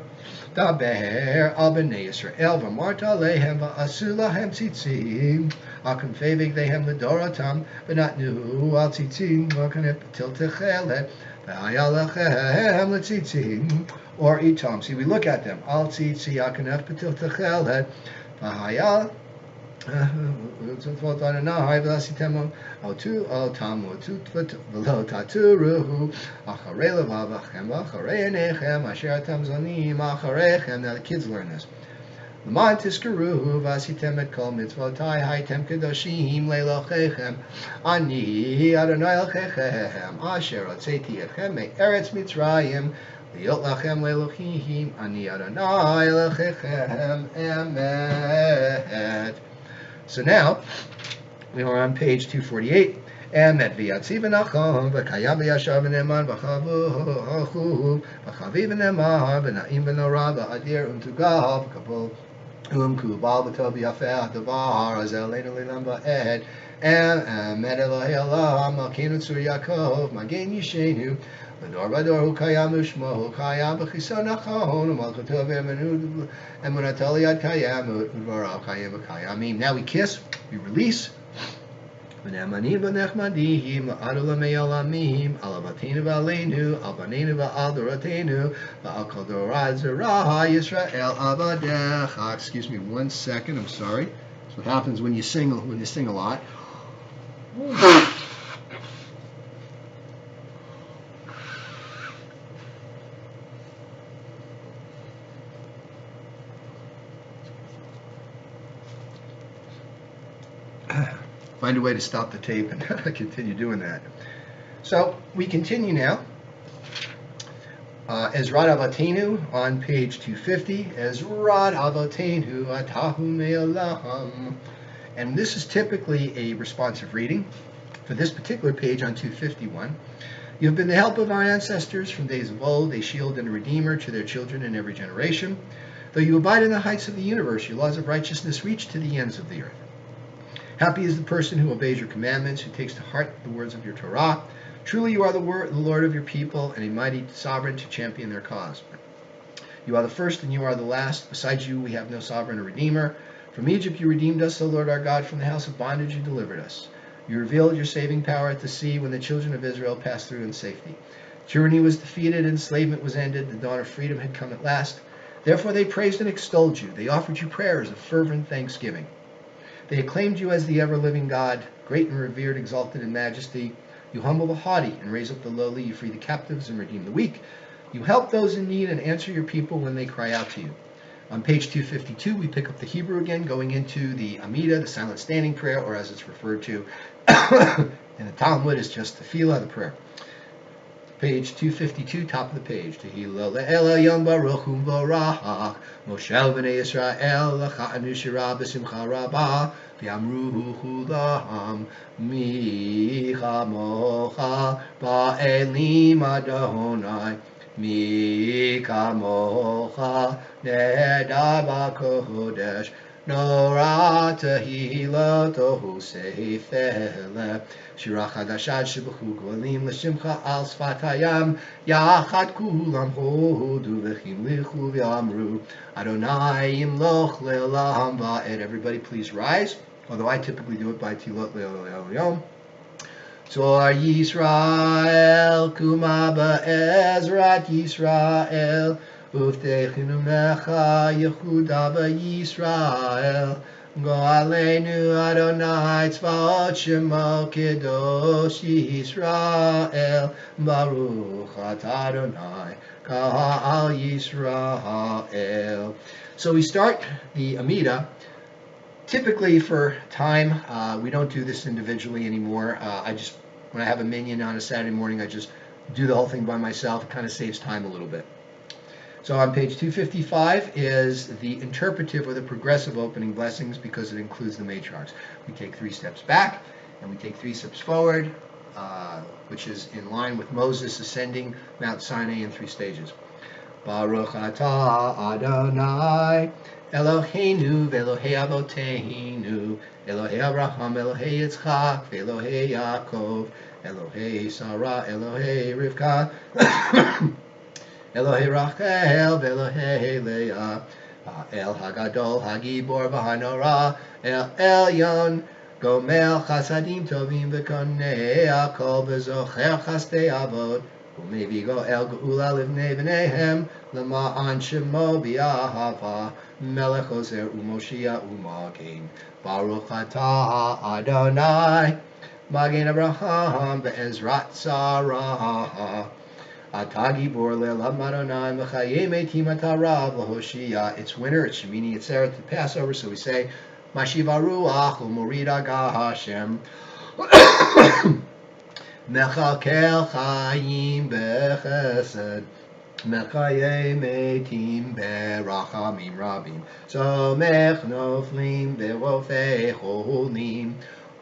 Daber al bnei Yisrael v'amarta lehem va'asu lahem tzitzim. Akum fevig lehem l'doratam v'natnu al tzitzim v'kanef til techelet v'haya lechem l'tzitzim. Or itam. See, we look at them. Al tzitzi akanef til techelet v'haya Adonai v'asitemo otu otam otu v'lo taturuhu acharei levavachem acharei enechem asher atam zonim achareichem. Now the kids learn this. L'man tizkaruhu v'asitem et kol mitzvotai haytem kedoshim le'elochechem ani Adonai elchechem asher hotzeti etchem me'eretz Mitzrayim liot lachem le'elohim ani Adonai elchechem emet. So now, we are on page 248. Emet v'yatzi v'nachom v'kayam v'yashav v'neman v'chavu v'chaviv v'nemar v'na'im v'nora v'adir u'mtugav v'kabul u'mkubal v'tov v'yafeh davar azel leinu le'lam v'ed emet Elohei Olam malkeinu tzur Yaakov magen yishenu L'dor v'dor hu kayam u'shmo hu kayam v'chison nachon u'malchuto v'emenud emunato liad kayam u'dvarav kayam v'kayamim. Now we kiss, we release. V'nemanim v'nechmadihim l'adu l'mei olamim al avatenu v'aleinu al banenu v'al dorotenu v'al kol dorad zerah Yisrael avadecha. Excuse me 1 second, I'm sorry. That's what happens when you sing a lot. Find a way to stop the tape and continue doing that. So we continue now. Ezrat Avotenu on page 250. Ezrat Avotenu Atahu Me'olam. And this is typically a responsive reading. For this particular page on 251, you have been the help of our ancestors from days of old, a shield and a redeemer to their children in every generation. Though you abide in the heights of the universe, your laws of righteousness reach to the ends of the earth. Happy is the person who obeys your commandments, who takes to heart the words of your Torah. Truly you are the Lord of your people, and a mighty sovereign to champion their cause. You are the first and you are the last. Besides you we have no sovereign or redeemer. From Egypt you redeemed us, O Lord our God. From the house of bondage you delivered us. You revealed your saving power at the sea when the children of Israel passed through in safety. Tyranny was defeated, enslavement was ended, the dawn of freedom had come at last. Therefore they praised and extolled you. They offered you prayers of fervent thanksgiving. They acclaimed you as the ever-living God, great and revered, exalted in majesty. You humble the haughty and raise up the lowly. You free the captives and redeem the weak. You help those in need and answer your people when they cry out to you. On page 252, we pick up the Hebrew again, going into the Amidah, the silent standing prayer, or as it's referred to in the Talmud, is just the tefillah, the prayer. Page 252, top of the page. Tehillah le'el yom baruch hu v'rach Moshel v'nei Yisrael l'cha'anu shira b'simcha rabah v'yamruhu laham mi chamocha ba'elim Adonai mi kamocha nedar b'kodesh Nora tehillah tohu seifele Shira chadashad shebechu golim l'shimcha al sfatayam yachad kulam hodu v'chimlichu v'amru Adonai imloch le'olam va'ed. Everybody please rise, although I typically do it by tilot le'ol yom. Tor Yisrael kuma ba'ezrat Yisrael Uftechinu mecha Yehuda v'Yisrael Go'aleinu Adonai tzvaot shemo kedosh Yisrael Baruch atah Adonai ka'al Yisrael. So we start the Amidah. Typically for time, we don't do this individually anymore. When I have a minyan on a Saturday morning, I just do the whole thing by myself. It kind of saves time a little bit. So on page 255 is the interpretive or the progressive opening blessings because it includes the matriarchs. We take 3 steps back and we take 3 steps forward, which is in line with Moses ascending Mount Sinai in 3 stages. Baruch atah Adonai Eloheinu v'Elohei Avoteinu Elohei Abraham Elohei Yitzchak v'Elohei Yaakov Elohei Sarah Elohei Rivka Elohei Rachel ve'Elohei Leah, El Hagadol Hagibor v'Hanora, El Elyon Gomel Chasadim Tovim v'Konei Akol v'Zocher Chastei Avot, U'Mevigo El Geula Livnei B'neihem L'Ma'an Shemo B'Yahava, Melech Ozer U'Moshia U'Magen, Baruch Atah Adonai Magen Abraham Be'ezrat Sarah. Atagibor le'elav Adonai mechayei metim atarav lahoshia. It's winter. It's Shemini Atzeret, the Passover. So we say, Mashiva ruach u'morid agah Hashem. Mechalkel chayim bechesed. Mechayei metim berachamim rabim. Somech noflim berofei cholim.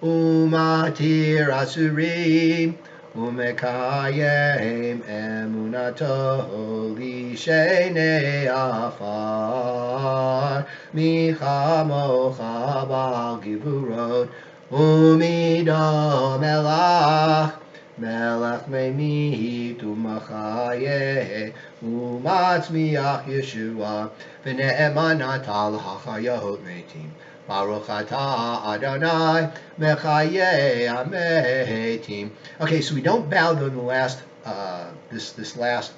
Umatir asurim. Umekayem emunato lishenei afar michamocha bal givurot umido melach meimit umachayeh umatzmiach Yeshua v'ne'emanat al hachayot metim. Baruch atah Adonai mechayei ametim. Okay, so we don't bow during the last this last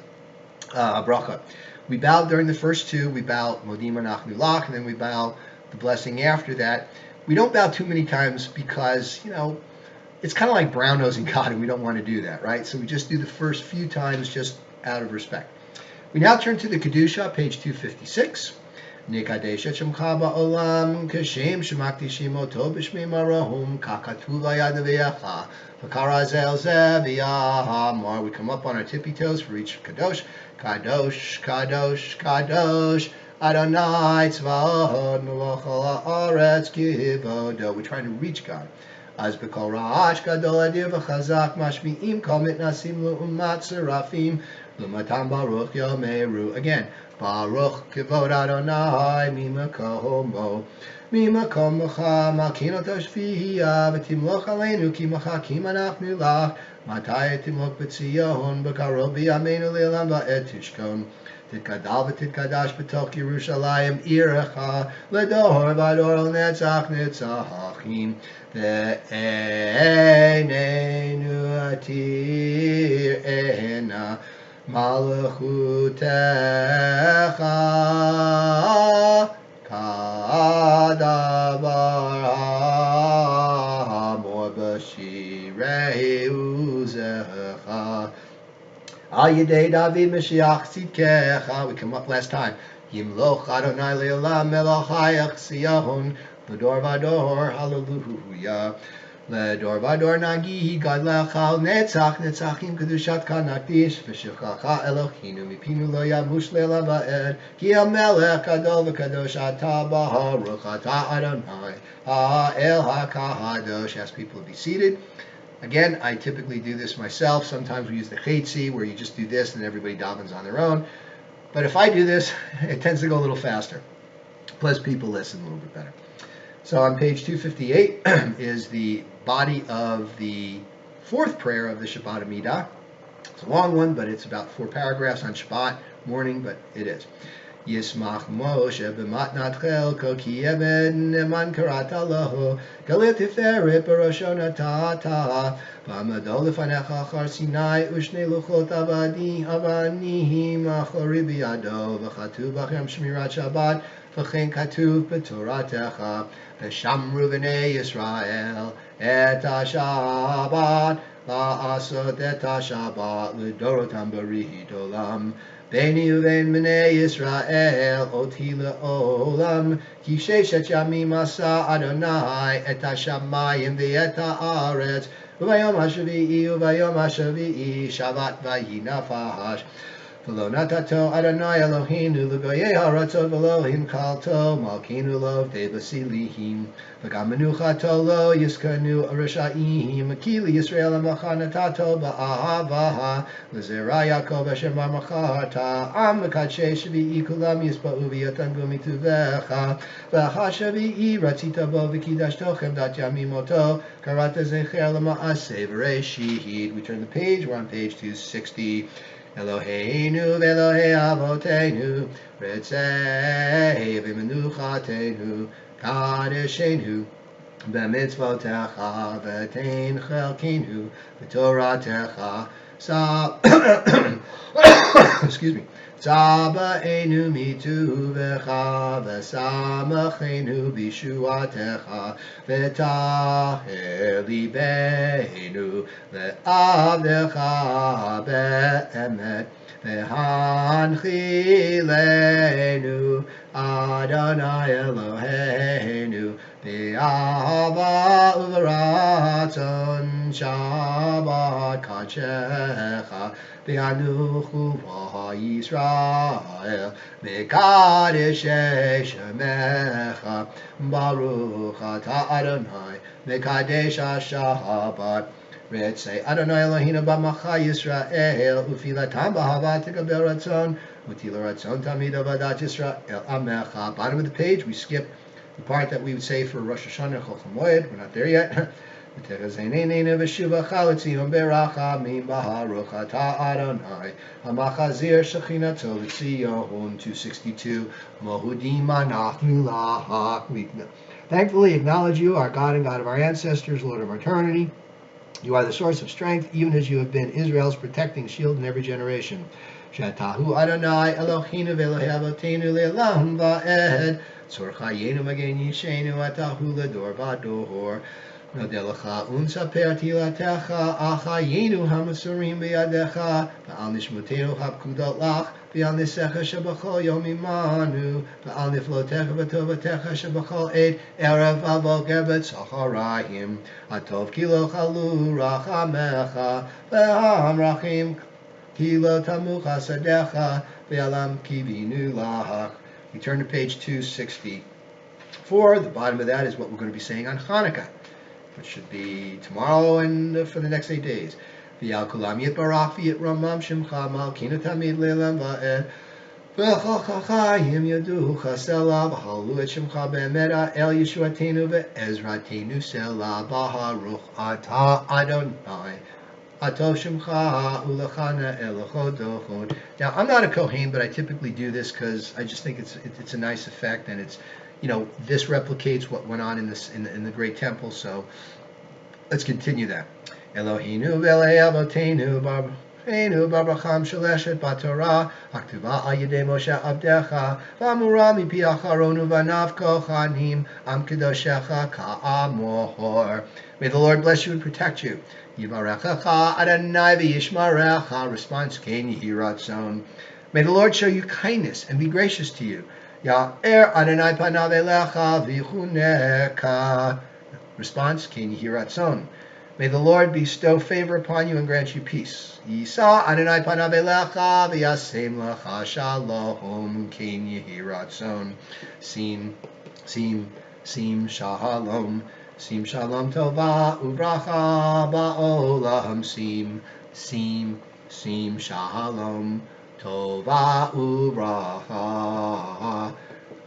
bracha. We bow during the first two. We bow Modim Anachnu Lach, and then we bow the blessing after that. We don't bow too many times because, it's kind of like brown-nosing God, and we don't want to do that, right? So we just do the first few times just out of respect. We now turn to the Kedusha, page 256. Nikadesh et shemcha ba'olam kashem shemakdishim oto b'shmei marahum kakatu v'yad v'yacha v'kara zel zeh v'yahamar. We come up on our tippy toes for each kadosh. Kadosh, kadosh, kadosh, Adonai tzvaot melech ha'aretz kivodo. We're trying to reach God. Az b'kol ra'ash gadol adir v'chazak mashmi'im kol mitnasim lu'umat serafim l'matam baruch yomeru. Again, Baruch kivod Adonai mimakomo mimakomocha malkinot hashviya v'timloch aleinu ki machakim anachnu lach matai timloch b'tzion b'karov b'yameinu le'olam va'ed tishkon titgadal v'titgadash b'toch Yerushalayim irecha ledor v'ador al netzach netzachim ve'einenu atir ena Malachutecha kadabar hamor b'shirei uzecha al yedei David Mashiach tzidkecha. We come up last time. Yimloch Adonai le'olam melech hayach Sion l'dor v'ador hallelujah. Ledor vador nagi gadlachal netzach netzachim kedushat kanakdish v'shivchacha Eloheinu mipinu lo yamush le'elav va'ed ki hamelech gadol v'kadosh atah baruch atah Adonai ha'el hakadosh. Ask people to be seated. Again, I typically do this myself. Sometimes we use the chetzi where you just do this and everybody davens on their own. But if I do this, it tends to go a little faster. Plus people listen a little bit better. So on page 258 is the body of the fourth prayer of the Shabbat Amidah. It's a long one, but it's about 4 paragraphs on Shabbat morning, but it is. Yismach Moshe b'matnat chelko ki eved neman karata lahu galit tiferet b'rosho natata v'amado lefanecha achar Sinai u'shnei luchot avanim achori b'yado v'chatuv b'chem shmirat Shabbat v'chein katuv b'toratecha v'shamru b'nei Yisrael et ha-Shabbat la'asot et ha-Shabbat l'dorotam b'rihit olam Beni uven b'nei Yisrael oti le'olam ki sheshet yamim asa Adonai et hashamayim v'et ha'aretz v'vayom hashavi'i Shabbat vayinafash v'lo natato Adonai Eloheinu l'goyei ha'aratzot v'lo himkalto malkinu lo v'evasilihim v'gam menuchato lo yiskanu arisha'im ki liYisrael ha'macha natato ba'ahavaha l'zera Yaakov asher b'machata am v'kadshei shvi'i kulam yispa'u v'yotan gumituvecha v'hashavi'i ratzita bo v'kidashto chemdat yamimoto karata zecher l'ma'aseh v'reishid. We turn the page. We're on page 260. Eloheinu v'Elohei avotenu, Ritzei v'menuchatenu, Kadeshenu, B'mitzvotecha v'tein chelkinu, V'toratecha excuse me. Tzaba'enu mituvecha v'samachenu b'shuatecha v'taher libeinu v'avdecha be'emet v'hanchilenu Adonai Eloheinu v'ahava uv'ratzon Shabbat kachecha v'anuchu v'Yisrael v'kadeshei shemecha Baruch atah Adonai v'kadesh Shabbat Ritzei Adonai Eloheinu b'macha Yisrael ufilatam b'ahava tikaber ratzon utila ratzon tamid avadat Yisrael amecha. Bottom of the page, we skip the part that we would say for Rosh Hashanah Chol Hamoed. We're not there yet. Baruch atah Adonai hamachazir shechinato l'tzion 262 mohudim anachnu lahak. Thankfully acknowledge you, our God and God of our ancestors, Lord of our eternity. You are the source of strength, even as you have been Israel's protecting shield in every generation. Shatahu Adonai Eloheinu v'Elohei avotenu le'olam va'ed. Tzorchayenu magen yishenu atahu l'dor v'dor. Nodelecha unsaper tilatecha achayenu hamasurim b'yadecha v'al nishmotenu hapkudot lach v'al nisecha shebachol yom imanu v'al niflotecha v'tovatecha shebachol eid erev avoker b'tzocharayim atov kilo chalu rachamecha v'ham rachim kilo tamu chasadecha v'alam kivinu lahach. We turn to page 264. The bottom of that is what we're going to be saying on Hanukkah, which should be tomorrow and for the next 8 days. V'yal kulam yitbarach v'yitramam shimcha malkinu tamid le'elam va'ed v'chol chachayim yaducha selah v'halu et shimcha be'emeta el yeshuatenu ve'ezratenu selah baruch atah Adonai atov shimcha ulachana elochodochod. Now, I'm not a Kohen, but I typically do this because I just think it's a nice effect, and it's, you know, this replicates what went on in the great temple. So let's continue that. Eloheinu v'Elohei avotenu Einu Babracham Shaleshet Batorah Aktuva Al Yedei Moshe Abdecha V'amura Mipi Acharonu V'anav Kochanim Am Kedoshecha Ka'amohor. May the Lord bless you and protect you. Yivarechecha Adonai V'yishmarecha. Response: Kein Yehi Ratzon. May the Lord show you kindness and be gracious to you. Ya'er Adonai Panav Elecha V'chuneka. Response: Kein Yehi Ratzon. May the Lord bestow favor upon you and grant you peace. Yisa Adonai panav elecha v'yasem lecha shalom kein yehi ratzon. Sim shalom tova uvracha ba'olam. Sim shalom tova uvracha.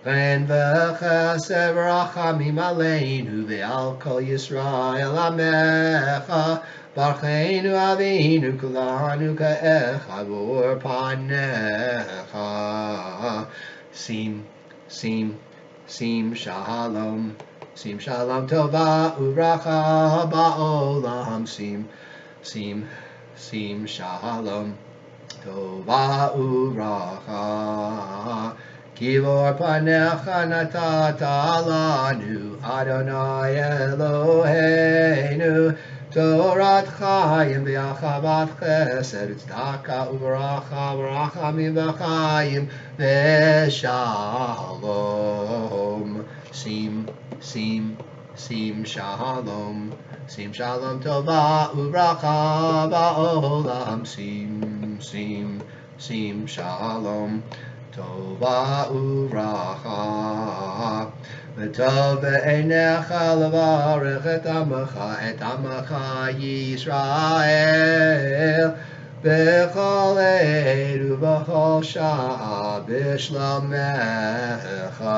Ven v'chesed v'rachamim aleinu ve'al kol Yisrael amecha barcheinu avinu kulanu ka'echad v'orpanecha. Sim shalom tova uvracha ba'olam. Sim shalom tova uvracha. Kivor panecha natata lanu Adonai Eloheinu Torat chayim v'achavat chesed tzedaka uvracha v'rachamim v'chayim v'shalom. Sim shalom tova uvracha ba'olam. Sim shalom tova uvracha. V'tov be'einecha levarech et amacha Yisrael b'chol eid u'b'chol shah b'shlamecha.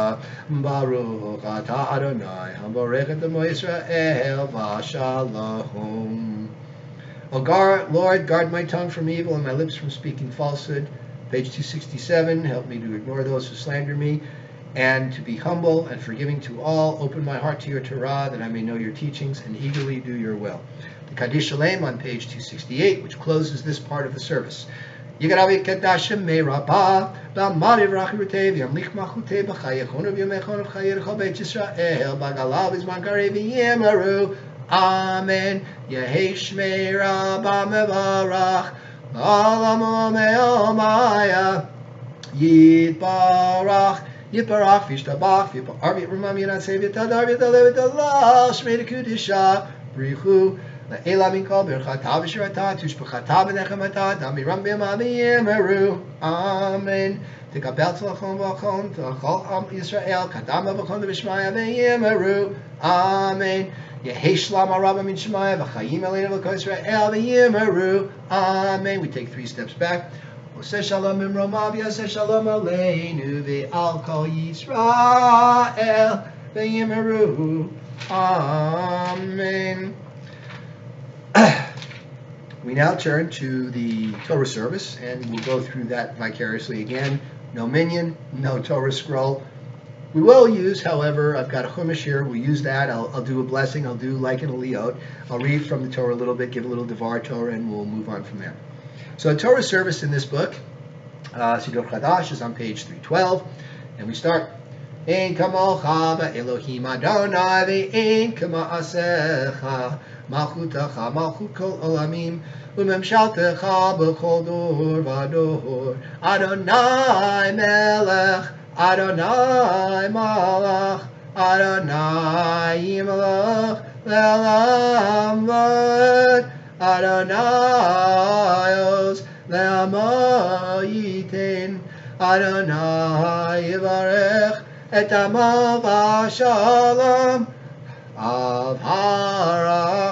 Baruch atah Adonai haborech et amo Yisrael v'shalom. O Lord, guard my tongue from evil and my lips from speaking falsehood. Page 267, help me to ignore those who slander me and to be humble and forgiving to all. Open my heart to your Torah that I may know your teachings and eagerly do your will. The Kaddish Shalem on page 268, which closes this part of the service. Yigaravi Kadashim Me Rabba, Lamari Vrachirute, Yamlich Machute, Bachayachon of Yamechon of Chayir Chabet Yisrael, Bagalav is Mankarevi Yemaru. Amen. Yehesh Me Rabba Mevarach, Alam Meomaya, Yitbarach. Yitbarach, Vishtabach, Arvit Ramam Yanat Sevit Adar Vitalevit Allah, Shmei Kudisha, Brichu, Elam Inkal, Birchata, Vishirata, Tushbachata, Benechamata, Damiram Bimami Yemeru. Amen. Tikabel Tzlachon Vachon, Tzlachol Am Yisrael, Kadama Vachon, Vishmaya Yemeru. Amen. Yehesh Lama Rabba Min Shemaya, Vachayim Elena V'Kol Yisrael, Yemeru. Amen. We take 3 steps back. Oseh Shalom Imromav Yaseh Shalom Aleinu Ve'al Kol Yisrael Ve'yimeru. Amen. We now turn to the Torah service, and we'll go through that vicariously again. No minyan, no Torah scroll. We will use, however, I've got a chumash here. We'll use that. I'll do a blessing. I'll do like an aliyot. I'll read from the Torah a little bit, give a little Devar Torah, and we'll move on from there. So the Torah service in this book, Siddur Chadash, is on page 312, and we start. Ein kamocha Elohim Adonai ve'ein kama'asecha malchutacha malchut kol olamim u'memshaltecha b'chol dor v'dor. Adonai melech, Adonai malach, Adonai yimelech le'olam v'ed. Adonai os le'amo yitin, Adonai yivarech et amo v'shalom, av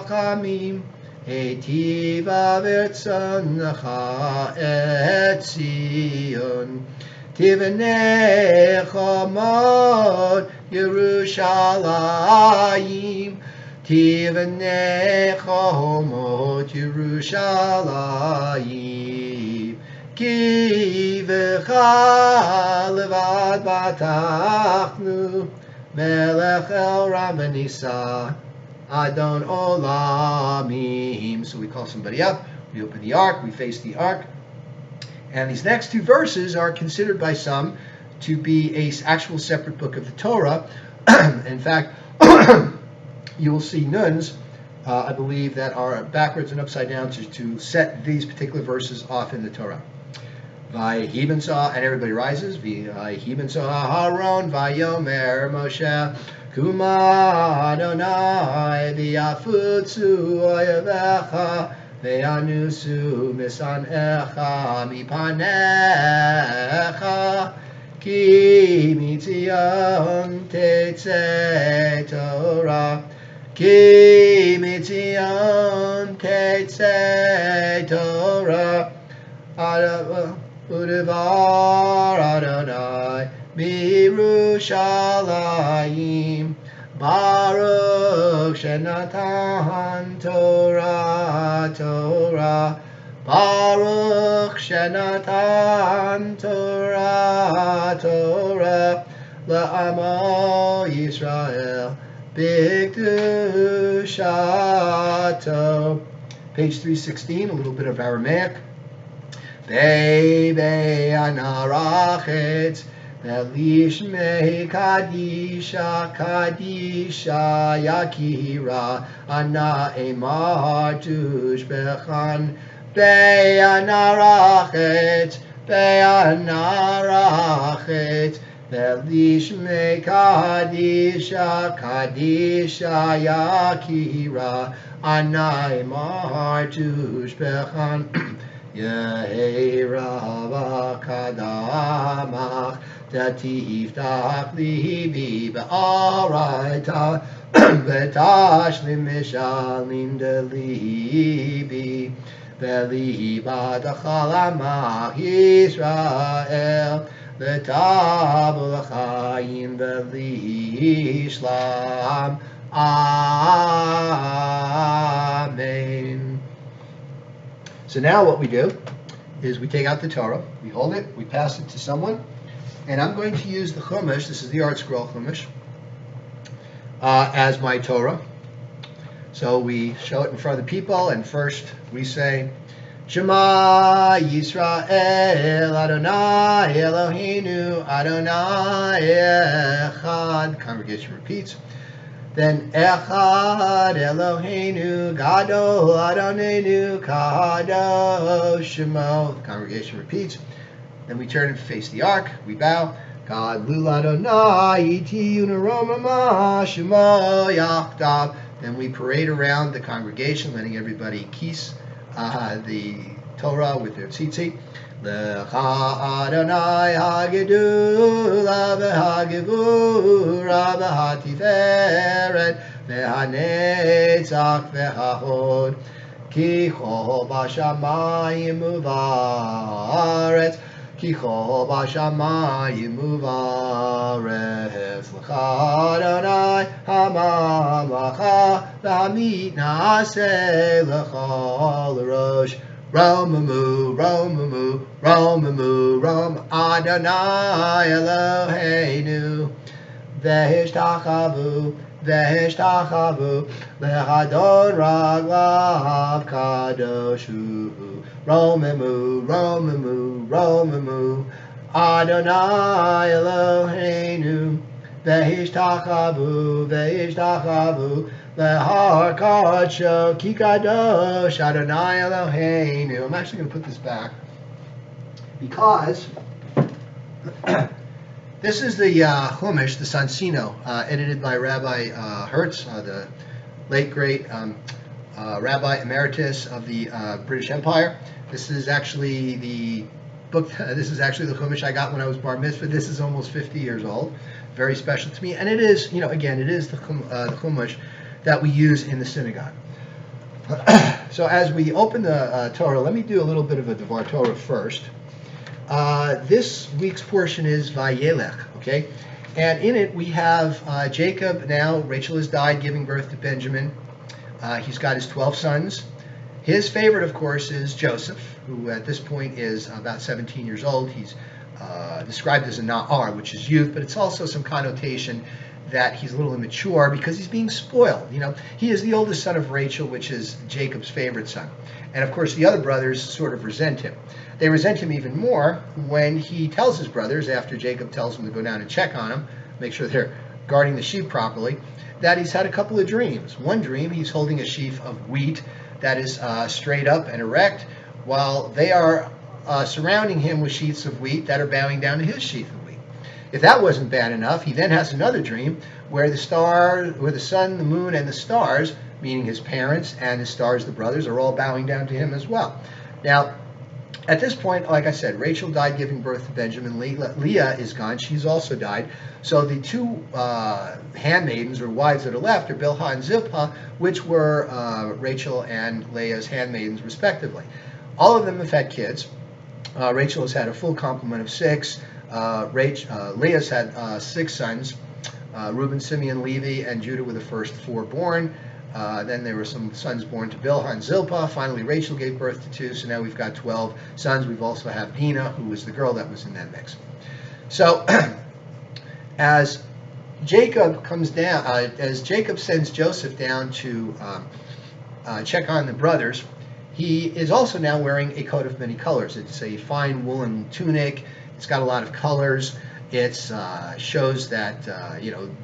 harachamim, etiva v'rtzonecha et Zion, tivnei chamot Yerushalayim, Tivnei chomot Yerushalayim, ki v'cha levad batachnu, melech el ram v'nisa, Adon olamim. So we call somebody up, we open the ark, we face the ark, and these next 2 verses are considered by some to be an actual separate book of the Torah. In fact, you will see nuns, I believe, that are backwards and upside down to set these particular verses off in the Torah. Vayhi ben Saw, and everybody rises. Vayhi ben Saw Haron, Vayomer Moshe, Kuma Adonai, V'yafutzu oyevecha, V'yanusu misanecha mipanecha, Ki mitzion tetzeh Torah, Ki mitzion tetzeh Torah, udevar Adonai mirushalayim, Baruch shenatan Torah Torah, Baruch shenatan Torah Torah, la'amo Yisrael b'kedushato. Page 316, a little bit of Aramaic. Bebe anarachet Elishmei kadisha kadisha yakira ana emar tushbechan be'anarachet Elishmei kadisha kadisha yakira ana emar tushbechan Yehei Rabba kadamach Tatiftach libi ba'araita V'tashlim mishalim delibi V'liba dachalamach Yisrael V'tabu l'chayim v'lishlam. Amen. So now what we do is we take out the Torah, we hold it, we pass it to someone, and I'm going to use the Chumash, this is the Art Scroll Chumash, as my Torah. So we show it in front of the people, and first we say, Shema Yisrael Adonai Eloheinu Adonai Echad. The congregation repeats. Then Echad Eloheinu Gadol Adonenu Kadosh Shemo. The congregation repeats. Then we turn and face the ark. We bow. God Lul Adonai Iti Unaromama Shemo Yachdav. Then we parade around the congregation, letting everybody kiss the Torah with their tzitzit. Lecha Adonai Hagedula v'Hagevura v'Hatiferet v'Hanetzach v'Hahod Ki chol b'shamayim u'va'aretz Ki chol b'shamayim u'va'aretz Lecha Adonai hamamlacha v'hamit na'aseh lecha l'rosh Romamu, Romamu, Romamu, Rom Adonai Eloheinu V'hishtachavu, V'hishtachavu Le'adon raglav kadoshu Romamu, Romamu, Romamu Adonai Eloheinu V'hishtachavu, V'hishtachavu Le'har kadsho ki kadosh Adonai Eloheinu. I'm actually going to put this back because this is the Chumash, the Sansino, edited by Rabbi Hertz, the late great Rabbi Emeritus of the British Empire. This is actually the book. This is actually the Chumash I got when I was bar mitzvah. This is almost 50 years old. Very special to me, and it is, again, it is the Chumash that we use in the synagogue. So as we open the Torah, let me do a little bit of a Devar Torah first. This week's portion is Vayelech, okay? And in it we have Jacob now. Rachel has died, giving birth to Benjamin. He's got his 12 sons. His favorite, of course, is Joseph, who at this point is about 17 years old. He's described as a Na'ar, which is youth, but it's also some connotation that he's a little immature because he's being spoiled. He is the oldest son of Rachel, which is Jacob's favorite son. And of course, the other brothers sort of resent him. They resent him even more when he tells his brothers, after Jacob tells them to go down and check on him, make sure they're guarding the sheep properly, that he's had a couple of dreams. One dream, he's holding a sheaf of wheat that is straight up and erect, while they are surrounding him with sheaths of wheat that are bowing down to his sheaf of wheat. If that wasn't bad enough, he then has another dream where the sun, the moon, and the stars, meaning his parents and his stars, the brothers, are all bowing down to him as well. Now, at this point, like I said, Rachel died giving birth to Benjamin. Leah is gone. She's also died. So the two handmaidens or wives that are left are Bilhah and Zilpah, which were Rachel and Leah's handmaidens, respectively. All of them have had kids. Rachel has had a full complement of 6. Leah's had 6 sons, Reuben, Simeon, Levi, and Judah were the first 4 born. Then there were some sons born to Bilhah and Zilpah. Finally, Rachel gave birth to 2, so now we've got 12 sons. We've also have Dinah, who was the girl that was in that mix. So as Jacob comes down, as Jacob sends Joseph down to check on the brothers, he is also now wearing a coat of many colors. It's a fine woolen tunic. It's got a lot of colors. It shows that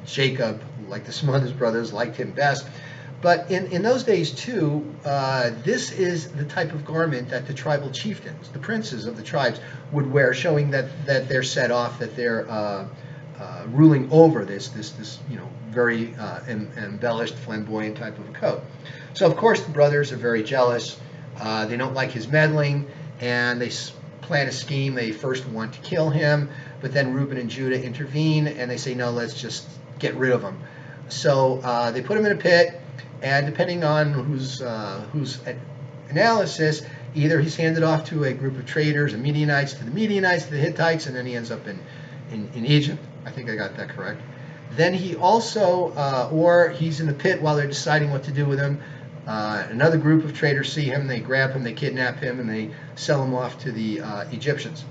Jacob, like the Simonis brothers, liked him best. But in those days too, this is the type of garment that the tribal chieftains, the princes of the tribes, would wear, showing that they're set off, that they're ruling over this very embellished, flamboyant type of a coat. So of course the brothers are very jealous. They don't like his meddling, and they plan a scheme. They first want to kill him, but then Reuben and Judah intervene, and they say, no, let's just get rid of him. So they put him in a pit, and depending on whose analysis, either he's handed off to a group of traders, the Midianites, to the Hittites, and then he ends up in Egypt. I think I got that correct. Then he also, or he's in the pit while they're deciding what to do with him. Another group of traders see him, they grab him, they kidnap him, and they sell him off to the Egyptians.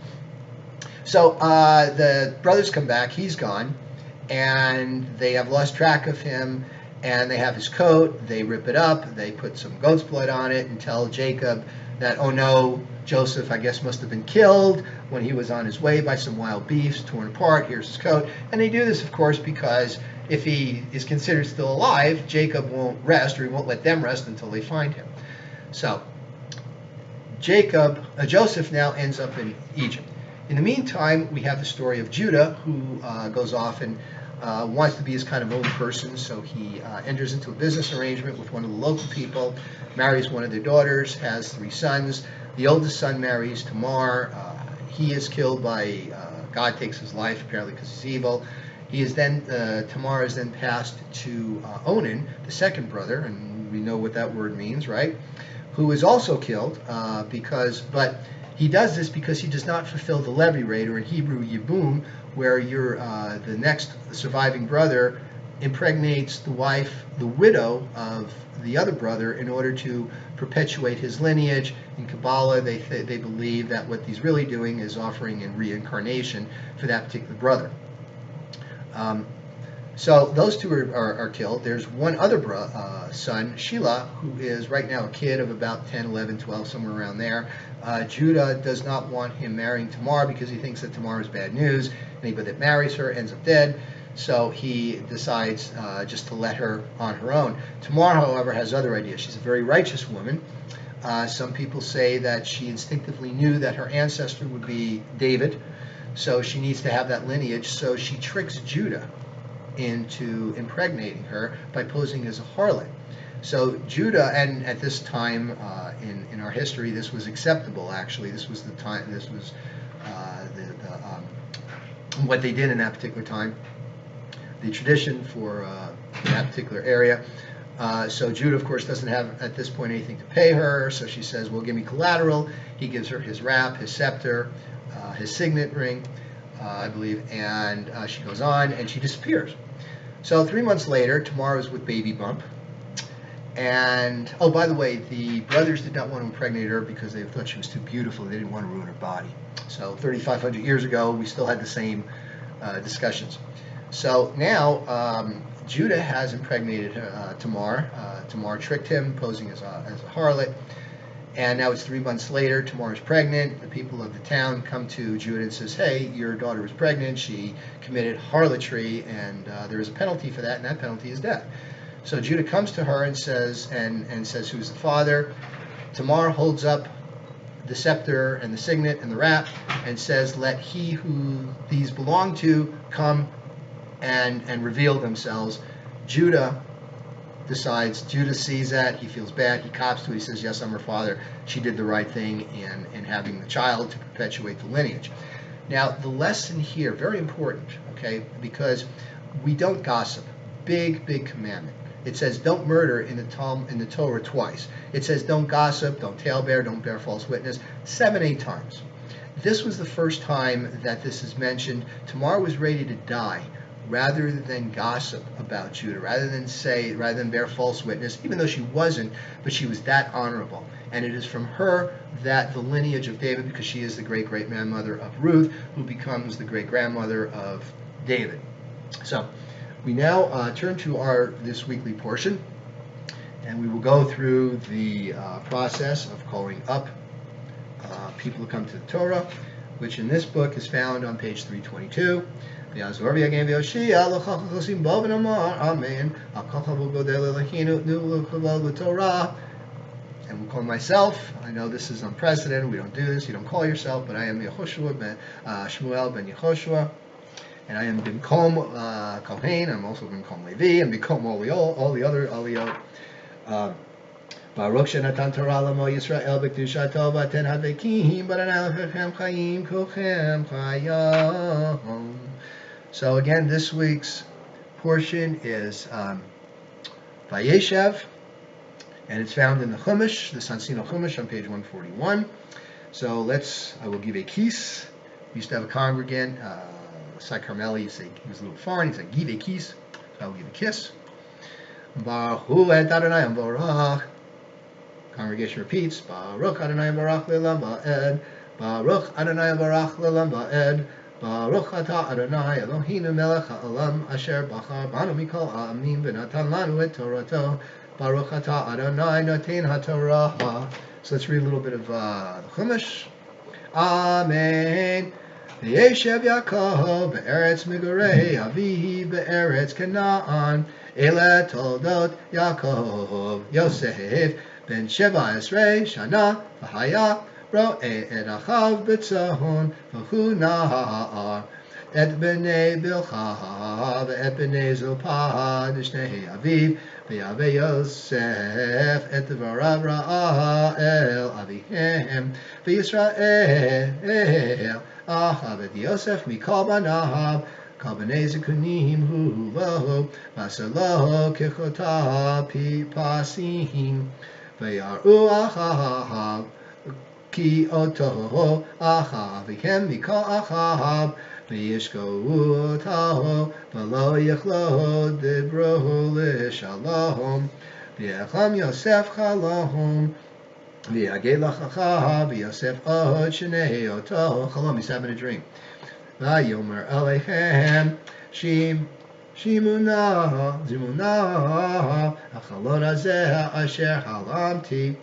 So the brothers come back, he's gone, and they have lost track of him, and they have his coat, they rip it up, they put some goat's blood on it, and tell Jacob that, oh no, Joseph, I guess, must have been killed when he was on his way by some wild beasts, torn apart, here's his coat. And they do this, of course, because if he is considered still alive, Jacob won't rest, or he won't let them rest until they find him. So Joseph now ends up in Egypt. In the meantime, we have the story of Judah, who goes off and wants to be his kind of own person, so he enters into a business arrangement with one of the local people, marries one of their daughters, has 3 sons. The oldest son marries Tamar. He is killed by, God takes his life, apparently because he's evil. Tamar is then passed to Onan, the second brother, and we know what that word means, right? Who is also killed but he does this because he does not fulfill the levy rate, or in Hebrew, yibum, where the next surviving brother impregnates the widow of the other brother in order to perpetuate his lineage. In Kabbalah, they believe that what he's really doing is offering in reincarnation for that particular brother. So those 2 are killed. There's one other son, Shelah, who is right now a kid of about 10, 11, 12, somewhere around there. Judah does not want him marrying Tamar because he thinks that Tamar is bad news. Anybody that marries her ends up dead. So he decides just to let her on her own. Tamar, however, has other ideas. She's a very righteous woman. Some people say that she instinctively knew that her ancestor would be David, so she needs to have that lineage. So she tricks Judah into impregnating her by posing as a harlot. So Judah, and at this time in our history, this was acceptable. Actually, this was the time. This was what they did in that particular time. The tradition for that particular area. So Judah, of course, doesn't have at this point anything to pay her. So she says, "Well, give me collateral." He gives her his wrap, his scepter, his signet ring, I believe, and she goes on and she disappears. So 3 months later, Tamar is with Baby Bump. And, oh, by the way, the brothers did not want to impregnate her because they thought she was too beautiful. They didn't want to ruin her body. So 3,500 years ago, we still had the same discussions. So now Judah has impregnated Tamar. Tamar tricked him, posing as a harlot. And now it's 3 months later, Tamar is pregnant. The people of the town come to Judah and says, hey, your daughter is pregnant. She committed harlotry, and there is a penalty for that, and that penalty is death. So Judah comes to her and says, who's the father? Tamar holds up the scepter and the signet and the wrap and says, let he who these belong to come and reveal themselves. Judah sees that, he feels bad, he cops to it, he says, yes, I'm her father. She did the right thing in having the child to perpetuate the lineage. Now, the lesson here, very important, okay, because we don't gossip. Big, big commandment. It says don't murder in the Torah twice. It says don't gossip, don't talebear, don't bear false witness, 7, 8 times. This was the first time that this is mentioned. Tamar was ready to die rather than gossip about Judah, rather than bear false witness, even though she wasn't, but she was that honorable. And it is from her that the lineage of David, because she is the great-great-grandmother of Ruth, who becomes the great-grandmother of David. So we now turn to this weekly portion, and we will go through the process of calling up people who come to the Torah, which in this book is found on page 322. And we'll call myself. I know this is unprecedented. We don't do this. You don't call yourself, but I am Yehoshua ben Shmuel ben Yehoshua. And I am Bimkom Kohen. I'm also Bimkom Levi, and Bimkom all the other aliyot. Baruch shenatan Torah lamo Yisrael b'kedushato v'aten havekim b'ranal chayim kochem chayam. So again, this week's portion is Vayeshev, and it's found in the Chumash, the Sansino Chumash, on page 141. So I will give a kiss. We used to have a congregant. Sai Carmeli, he was a little foreign, he said, give a kiss, so I will give a kiss. Baruch hu et Adonai Baruch, Congregation repeats, Baruch Adonai Barach Le'olam Va'ed, Baruch Adonai Barach Le'olam Va'ed, Baruch Atah Adonai Eloheinu melech ha'olam asher bachar banu mikol ha'amim v'natan lanu et Torato, Baruch Atah Adonai noten ha'torah. So let's read a little bit of the Chumash. Amen. V'yeshev Yaakov be'eretz migurei avihi be'eretz Canaan, ele toldot Yaakov Yosef ben Sheva Esrei Shana v'haya ro'e et achav b'tzahon v'hu na'ar et b'nei Bilcha v'et b'nei Zilpah nishnei aviv v'yaveh Yosef et dvarav ra'a el avihem v'Yisrael achav et Yosef mikol banav kol b'nei zikunim hu lo v'asalo kechota pasim v'yaru achav ki oto achav v'hem mikol achav v'yishko oto v'lo yechlo dibro l'shalom v'yechlam Yosef chalom v'yagei l'achachav v'Yosef od shnei oto chalom. He's having a dream. V'yomer aleichem zimuna achalon hazeh asher halamti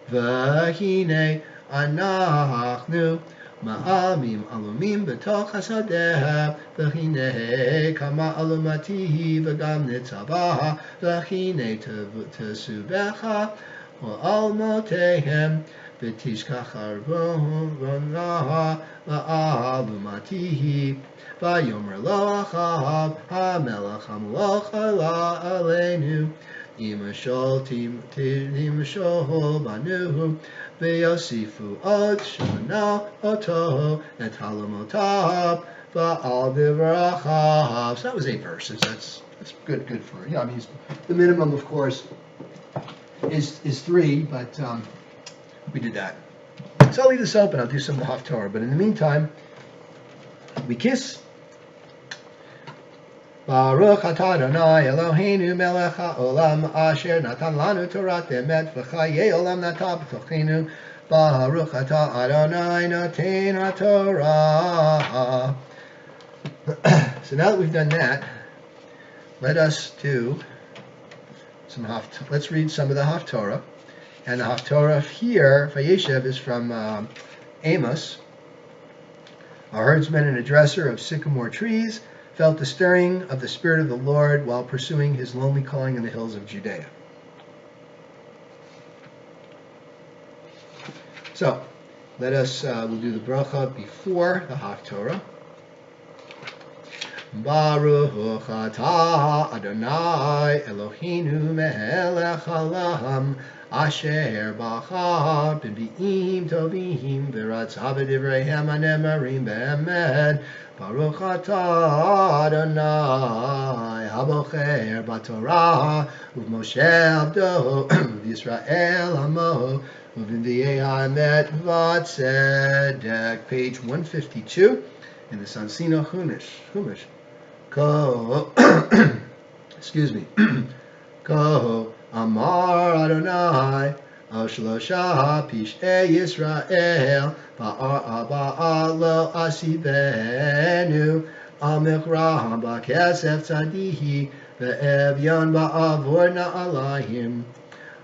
v'hinei anachnu ma'amim alumim b'toch hasadeh v'hinei kama alumati v'gam nitzavah v'hinei tesubecha v'almotehem v'tishkach arvonah la'alumatihi v'yomer lo achav ha'melech ha'melech ala aleinu imashol banuhu v'yosifu od shana oto et halamotav va'al divrachav. So that was 8 verses. That's good for, I mean, the minimum, of course, is 3, but we did that. So I'll leave this open. I'll do some Haftorah. But in the meantime, we kiss. Baruch atah Adonai Eloheinu melech ha'olam asher natan lanu torat emet v'chayei olam nata b'tochenu. Baruch atah Adonai noten ha'torah. So now that we've done that, let us do some Haftorah. Let's read some of the Haftorah. And the Haftorah here, Vayeshev, is from Amos. A herdsman and a dresser of sycamore trees felt the stirring of the Spirit of the Lord while pursuing his lonely calling in the hills of Judea. So, let us, we'll do the bracha before the Haftorah. Baruch atah Adonai Eloheinu melech haolam asher bachar b'bi'im tovim v'ratzah b'divrei hanemarim be'emet. Baruch atah Adonai habocher b'torah u'v'Moshe abdo v'Yisrael amo u'v'nvi'ei ha'emet v'tzedek. Page 152 in the Sansino Chumash. Excuse me. Ko Amar Adonai Shlosha Pish'ei Yisrael Ba'ar lo asibenu Amikra ba'kesef tzadihi Ve'evyon ba'avor na'alayim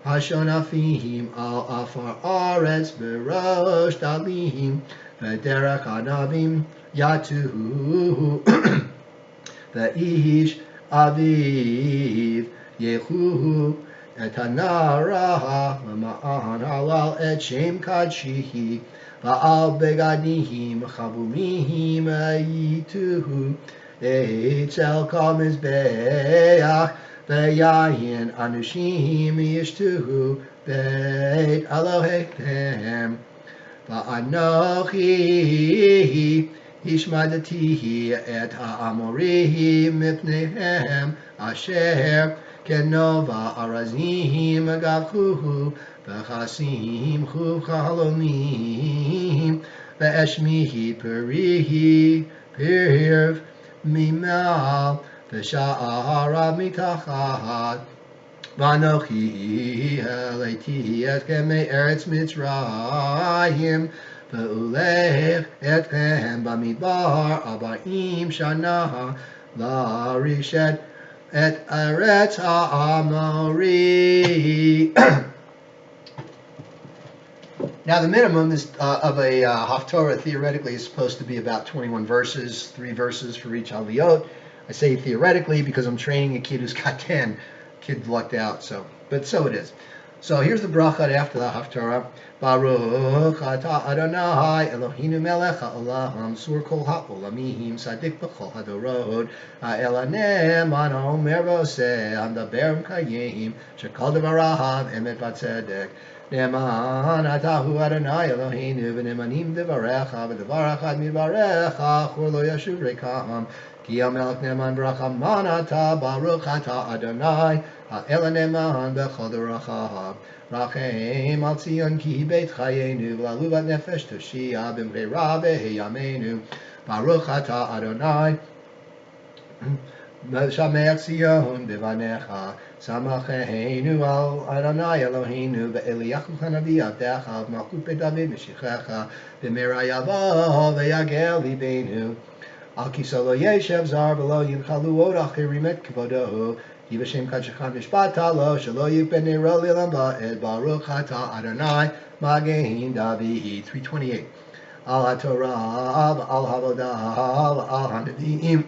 Hashonafihim al afar aretz Berosh dalihim Ve'derech anavim Yatuhu Ve'ish aviv Yehuhu et hanara Ma'an halal et shem kadshihi Va'al begadihim chavumihim Yituhu Eitzel kol mizbeach Ve'yayin anushim Yishtuhu Beit Elohechem Va'anochi Ishmadatihi et ha'amorihi mipnehem asher kenova arazihim agavchuhu v'chasim chuv chalomim v'eshmihi perihi Mimal v'sha'ara mitachat Vanochi haleiti etchem me'eretz Mitzrayim, ve'ulech etchem bamidbar 40 shana larishet et eretz ha'amori. Now, the minimum is, of a Haftorah theoretically is supposed to be about 21 verses, 3 verses for each Aliyot. I say theoretically because I'm training a kid who's got 10. Kid lucked out, but so it is. So here's the bracha after the Haftarah. Baruch atah Adonai Eloheinu melech ha'olam sur kol ha'olamim sadik b'chol hadorot ha'elanem ano omer v'oseh hamdaber m'kayim shekol devarav emet v'tzedek ne'eman atahu Adonai Eloheinu v'ne'emanim devarecha v'devar echad midvarecha chur lo yashuv rekam ki hamelech ne'eman bracha man atah baruch atah Adonai ha'el ne'eman b'chol derachav Rachem al Tzion ki beit chayenu v'laluvat nefesh toshia b'mreira v'heyamenu Baruch atah Adonai Shameach Tzion b'vanecha Samachenu al Adonai Eloheinu v'eliyachu hanavi avdecha v'malchut beit David meshichecha b'meira yavo v'yagel libenu Al kiso lo yeshev zar v'lo yimchalu od achirim et kvodohu Yivashem kachachan mishpata lo shelo yipene ro lilam ba'ed Baruch atah Adonai Magen David 328 Al HaTorah Al Havodah Al HaNevi'im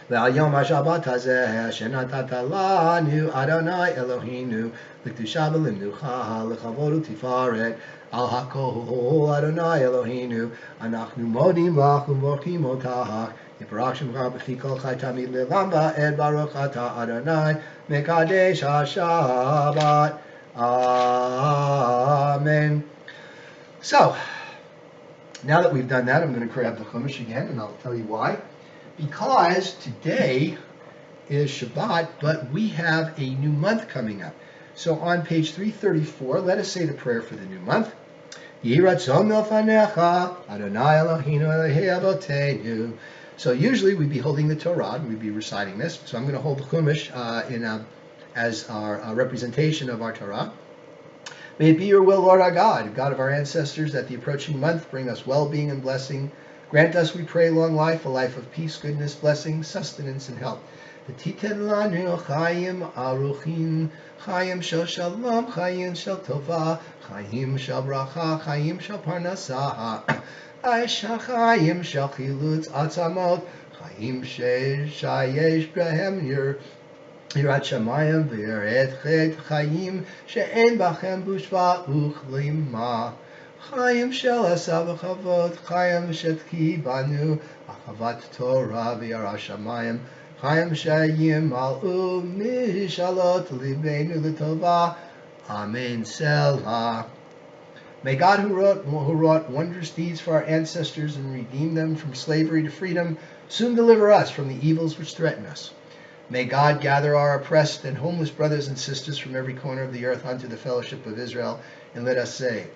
Ve'al Yom HaShabbat hazeh Shenatata lanu Adonai Eloheinu L'kedusha v'limnucha L'chavod u'tifaret Al HaKol Adonai Eloheinu Anachnu modim lach u'morchim otach Yiparach Shemcha b'fi kol chai tamid le'lam ba'ed Baruch atah Adonai Mekadesh HaShabbat. Amen. So, now that we've done that, I'm going to grab the Chumash again, and I'll tell you why. Because today is Shabbat, but we have a new month coming up. So on page 334, let us say the prayer for the new month. Yhi ratzon milfanecha, Adonai Eloheinu Elokei Avoteinu. So usually we'd be holding the Torah, and we'd be reciting this. So I'm going to hold the Chumash as our representation of our Torah. May it be your will, Lord our God, God of our ancestors, that the approaching month bring us well-being and blessing. Grant us, we pray, long life, a life of peace, goodness, blessing, sustenance, and health. V'titen lanu chayim aruchim, chayim shel shalom, chayim shel tova, chayim shel bracha, chayim shel parnasah, chayim shel chilutz atzamot, chayim sheyesh behem yirat shamayim v'yirat chet, chayim she'en bachem bushva uchlima. Chayim shel asav v'chavot, chayim shetki banu, achavat Torah v'yara shamayim, chayim sheyimal'u mishalot libeinu l'tova. Amen. Selah. May God, who wrought wondrous deeds for our ancestors and redeemed them from slavery to freedom, soon deliver us from the evils which threaten us. May God gather our oppressed and homeless brothers and sisters from every corner of the earth unto the fellowship of Israel, and let us say,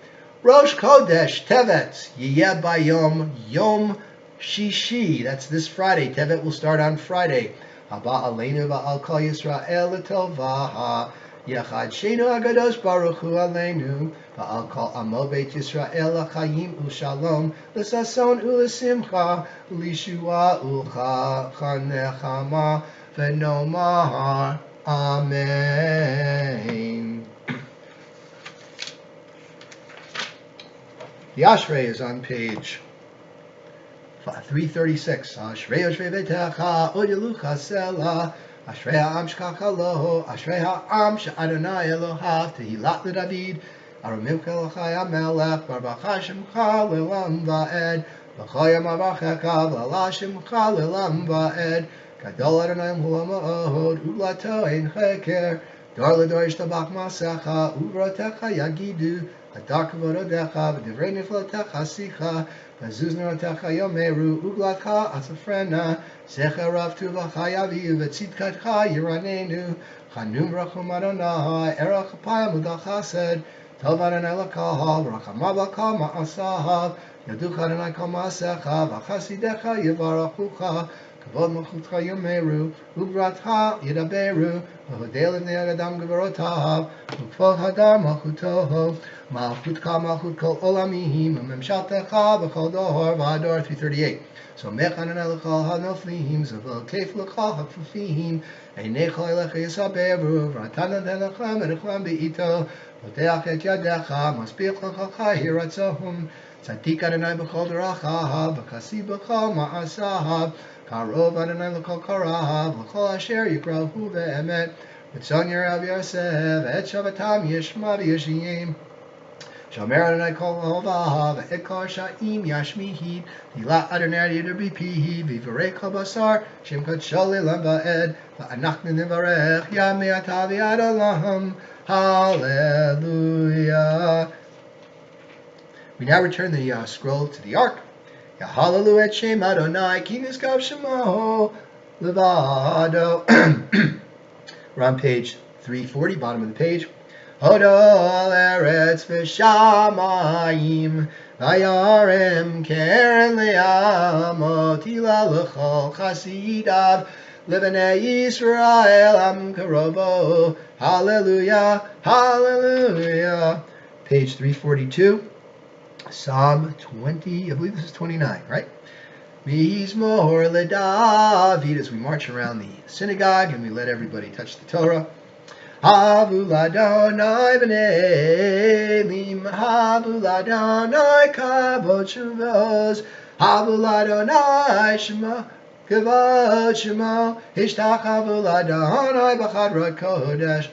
Rosh Chodesh Tevet Yiyeh Bayom Yom Shishi. That's this Friday. Tevet will start on Friday. Haba Aleinu Va'al Kol Yisrael L'Tovah. Yechad Sheinu Agadosh Baruch Hu Aleinu Va'al Kol Amo Beit Yisrael L'Chayim U'Shalom L'Sason U'Simcha L'Yeshua U'Chanechama V'Nomar Amen. The Ashrei is on page 336. Ashrei Ashrei V'Techa Od Yelucha Selah. Ashrei ha'am shkach alo. Ashrei ha'am she'Adonai Elohav Tehilat l'David. Arumimcha l'chai ha'melech. Barbacha shemcha le'lam va'ed. V'choyam avachecha v'ala shemcha le'lam va'ed. Gadol Adonai Hu ha'ma'od. Uvlato ein cheker. Dor l'dor yishtabach masecha. Uvratecha yagidu. Adak v'rodecha, v'divrei niflotecha sicha, v'zuz nerotecha yomeru, uglatcha asafrena, zecher rav tuvacha yaviu, v'tzitkatcha yiranenu, chanum rachum Adonai, erach apayim udachased, tov Adonai l'kahal, v'rachamav l'kal ma'asahav, yaduch Adonai kol ma'asecha, v'chasidecha yivarachucha, Kavod Malchutcha Yomeru, Ubratha Yidaberu, Uhodel Ibnei Adam Gevarotav, Ukvod Hadar Malchutoho, Malchutcha Malchut Kol Olamim, Memshaltecha B'chol Dor V'Ador 338. So Mechan L'chol HaNoflim, Zavol Keif L'chol HaKfufim, Einecho Elecha Yisaberu, V'Ratana Telecham Erechlam Be'ito, Poteach Et Yadecha, Maspich L'chacha Hiratzohum, Tzadik Adonai B'chol Derachav, V'Chasib B'chol Ma'asav, Karov Adonai L'chol Karav, L'chol Asher Yikrahu Ve'emet, V'tzon Yerav Yosef, Et Shabbatam Yishma V'Yishiyim, Shomer Adonai Kol Hovav, Et Kol Sha'im Yashmihid, Tila Adonai Yeder B'Pihi, V'Varei Kol Basar, Shem Kodshol Le'lam Va'ed, V'Anachnu Nivarech, Yamei Ata V'Yad Olam, Hallelujah. We now return the scroll to the ark. Hallelu et Shem Adonai, Ki Nizkav Shemo Levado. We're on page 340, bottom of the page. Hodo al eretz v'shamayim, v'yarem keren le'amot, ila l'chol chasidav, Levenei Yisrael am karobo. Hallelujah, hallelujah. Page 342. Psalm 20, I believe this is 29, right? Mizmor leDavid, as we march around the synagogue and we let everybody touch the Torah. Havu l'Adonai b'nei Elim, Havu l'Adonai kavod shuvos, Havu l'Adonai shema kavod shema, Hishtachavu l'Adonai b'chadrat kodesh.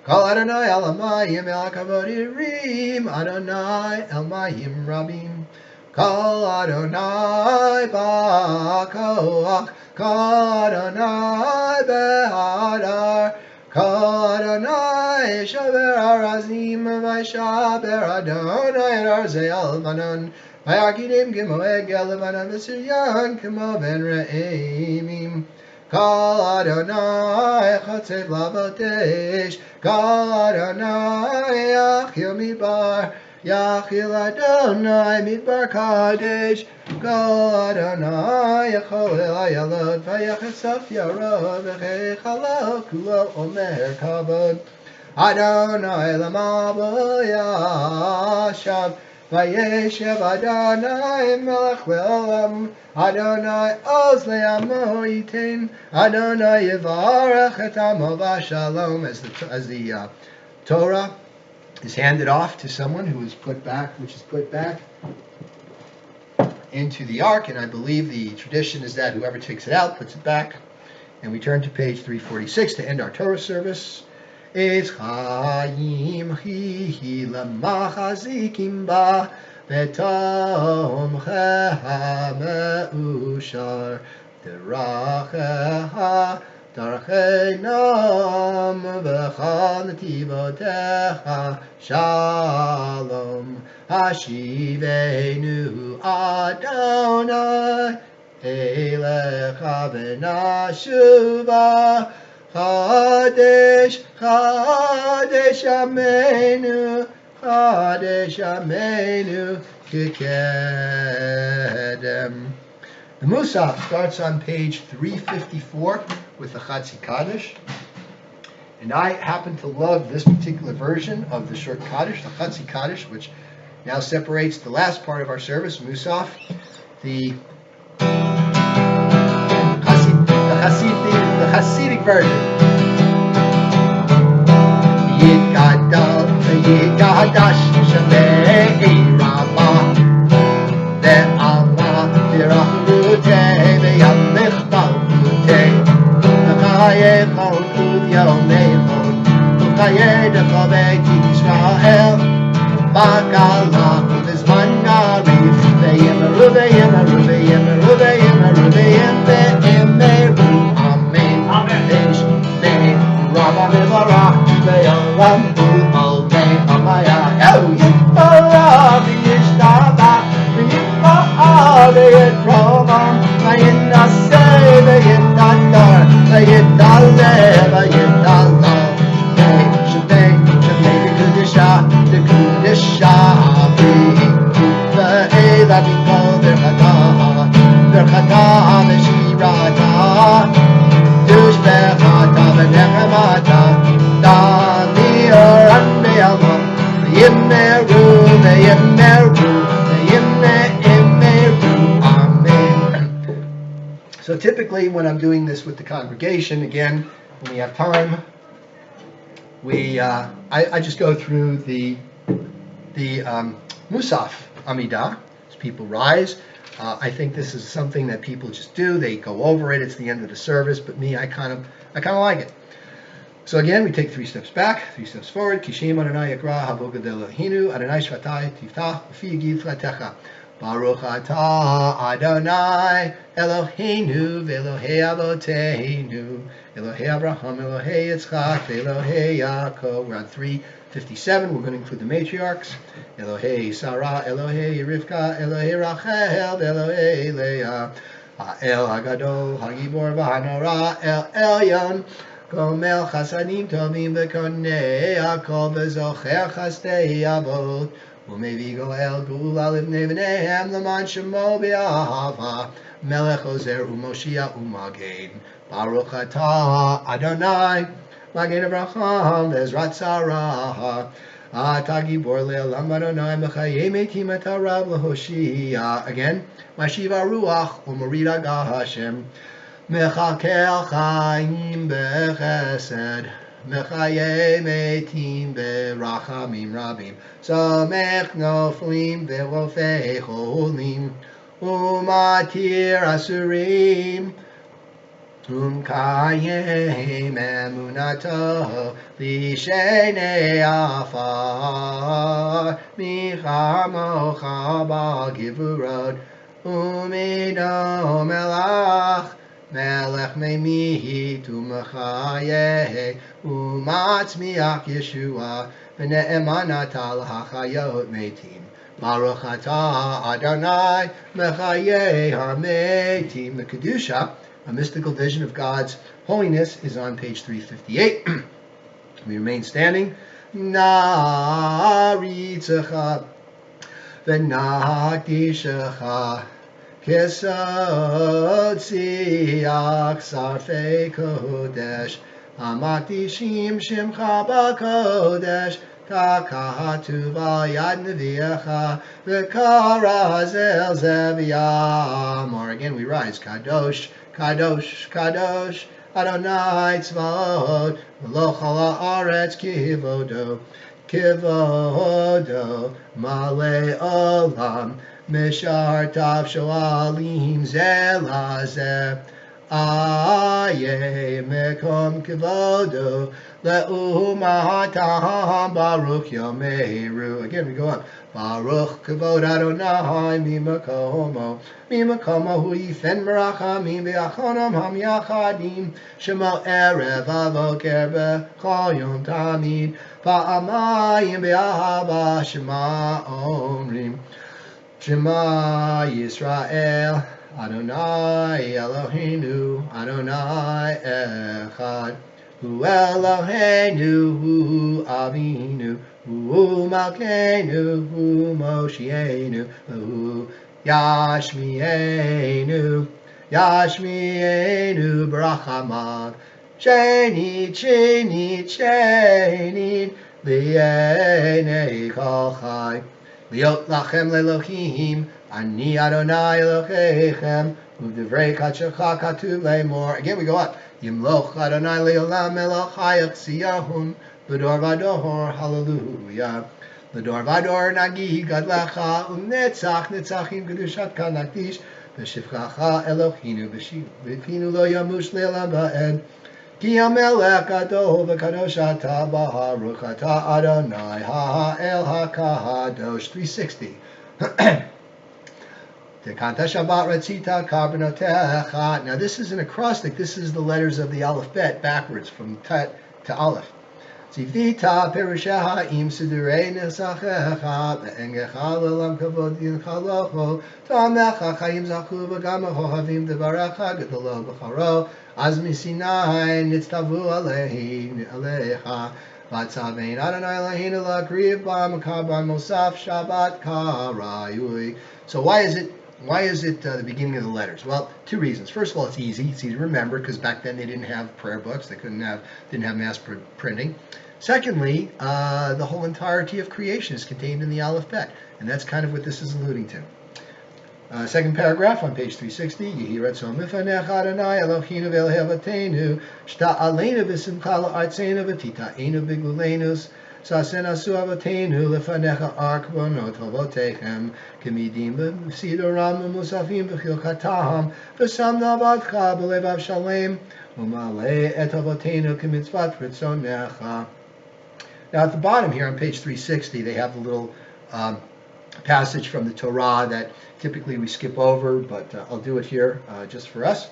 Kol Adonai el hamayim el hakavod irim, Adonai el mayim rabim. Kol Adonai ba'koach, Kol Adonai be'hadar, Kol Adonai shaber arazim, v'shaber Adonai et arzei Lebanon, v'yakidim k'mo egel Lebanon v'siryan k'mo ben re'emim. Kol Adonai chotzev lavotesh, Kol Adonai yachil midbar, Yachil Adonai midbar kadesh, Kol Adonai yacholel ayalot, v'yachesaf yarod, v'chechalot kulo omer kavod. Adonai lamabo yashav, v'yeshev Adonai melech le'olam, Adonai oz le'amo yitein, Adonai yivarech et amo v'shalom. As the Torah is handed off to someone which is put back into the ark, and I believe the tradition is that whoever takes it out puts it back. And we turn to page 346 to end our Torah service. It's Chaim Chihi Lamachazikim Ba Betom Cheha Me'ushar Deracheha Darchei Nam V'chal Netivotecha Shalom Hashivenu Adonai Elecha V'nashuva Chadesh Chadesh Amenu Chadesh Amenu Kikedem. The Musaf starts on page 354 with the Chatzi Kaddish, and I happen to love this particular version of the short Kaddish, the Chatzi Kaddish, which now separates the last part of our service, Musaf, the Hasidic version. Yigadash Shamei Ramah Ve'amah Virachutei Ve'yamich Malchutei V'chayei Malchut Yomeichot V'chayei Dechavei Yisrael Ba'galah V'zman Garif Ve'yimeru Ve'yimeru Ve'yimeru Ve'yimeru Ve'yimeru Amen Ve'sh Ve'im Rabba V'varach Ve'yolam U'almei Amaya Oh Yitbarach V'yishtabach V'yitba'ah V'yitromam V'yinaseh V'yitadar V'yitdaleh V'yitdallah Ve'shavei V'kudisha V'kudisha V'elah V'kol V'chata V'chata V'shim Yirata, Dushbechata, Benechemata, Damior and Be'alma, Yimeru, Amen. So typically when I'm doing this with the congregation, again, when we have time, I just go through the Musaf Amidah, as people rise. I think this is something that people just do. They go over it. It's the end of the service. But me, I kind of like it. So again, we take 3 steps back, 3 steps forward. Kishem Adonai Yakra Havogad Elohinu Adonai Shvatai Tiftach Ufi Yigid Flatecha Baruch Atah Adonai Eloheinu Ve'Elohei Avoteinu Elohei Abraham Elohei Yitzchak Elohei Yaakov. We're on 357. We're going to include the matriarchs. Elohei Sarah, Elohei Rivka, Elohei Rachel, Elohei Leah, El Hagadol, Hagibor V'Hanora, El Elyon, Gomel Chasadim Tovim V'Konei Hakol V'Zocher Chastei Avot, Umevi Goel Gula Livnei V'Nehem L'man Shemo B'Ahava, Melech Ozer U'Moshia U'Magen, Baruch Atah Adonai, Magen Avraham V'Ezrat Sarah, Atagibor Le'Olam Adonai Mechayei Meitim Et Harav L'Hoshia. Again, Mashiva Ruach U'Morida Hashem Mechakel Chaim B'Chesed Mechayei Meitim B'Rachamim Rabim Samech Noflim V'Rofei Cholim U'Matir Asurim Kayem emunato l'shenei afar michamocha b'givurot u'mino melech meimit u'mechayeh u'matzmiach Yeshua v'ne'emanata l'hachayot meitim Baruch atah Adonai mechayeh hametim. The Kedusha, a mystical vision of God's holiness, is on page 358. We remain standing. Naritzecha v'nakdishecha kesod siach sarfei kodesh hamakdishim shimcha b'kodesh takahatu v'yad nevi'echa v'karazel zeviyam. Or again we rise. Kadosh Kadosh, Kadosh, Adonai Tzvaot, V'lo chol haaretz kivodo, Kivodo, Malei Olam, Mishartav Shoalim Zelazeh, Aye Mekom Kivodo, Le'umahatam Baruch Yomeru. Again we go up. Baruch Kavod Adonai Mimakomo Hu Yifen Merachamim V'Achonam Ham Yachadim Shemo Erev Avoker B'Chol Yom Tamid Va'amayim B'Ahava Shema Omrim Shema Yisrael Adonai Eloheinu Adonai Echad Hu Eloheinu Hu Avinu Hu Malkeinu, Hu Moshienu, Hu Yashmienu, Yashmienu Brachamav, Shenit, Shenit, Shenit, Li'enei Kol Chai, Liot Lachem Le'Elohim, Ani Adonai Eloheichem, U'Divrei Kadshecha Katuv Le'Mor. Again we go up. Yimloch Adonai Le'olam Melech Hayach Siyahun, L'dor vador, hallelujah. L'dor vador nagi gadlecha u'netzach netzachim kedushat kanakdish v'shivchacha Elohinu v'pinu lo yamush le'elam ba'ed ki hamelech gadol v'kadosh ata baruch ata Adonai ha'el hakadosh. 360. Tekanta Shabbat Ratzita Karbanotecha. Now this is an acrostic. This is the letters of the Aleph Bet backwards from Tet to Aleph. Tzivita perushaha im sidurei nesachecha ve'engecha le'olam kavod yinchalocho tamecha chayim zachu v'gam ahohavim devarecha gedolo b'charo az misinai nitztavu alecha v'atzavein Adonai Eloheinu la'kriv ba'makar ba'mosaf Shabbat karayui. So why is it Why is it the beginning of the letters? Well, two reasons. First of all, it's easy. It's easy to remember because back then they didn't have prayer books. They didn't have mass printing. Secondly, the whole entirety of creation is contained in the Aleph Bet, and that's kind of what this is alluding to. Second paragraph on page 360. Yehi ratzon lefanecha Adonai Eloheinu v'Elohe Avotenu shta aleinu v'simcha la'artzeinu v'tita'enu b'gulenus sasen asu avotenu lefanecha arkvonot avotechem kemidim v'sidoram v'musafim v'chilchataham v'sam navadcha b'levav shalem u'maleh et avotenu kemitzvat ritzonecha. Now at the bottom here on page 360, they have a little passage from the Torah that typically we skip over, but I'll do it here just for us.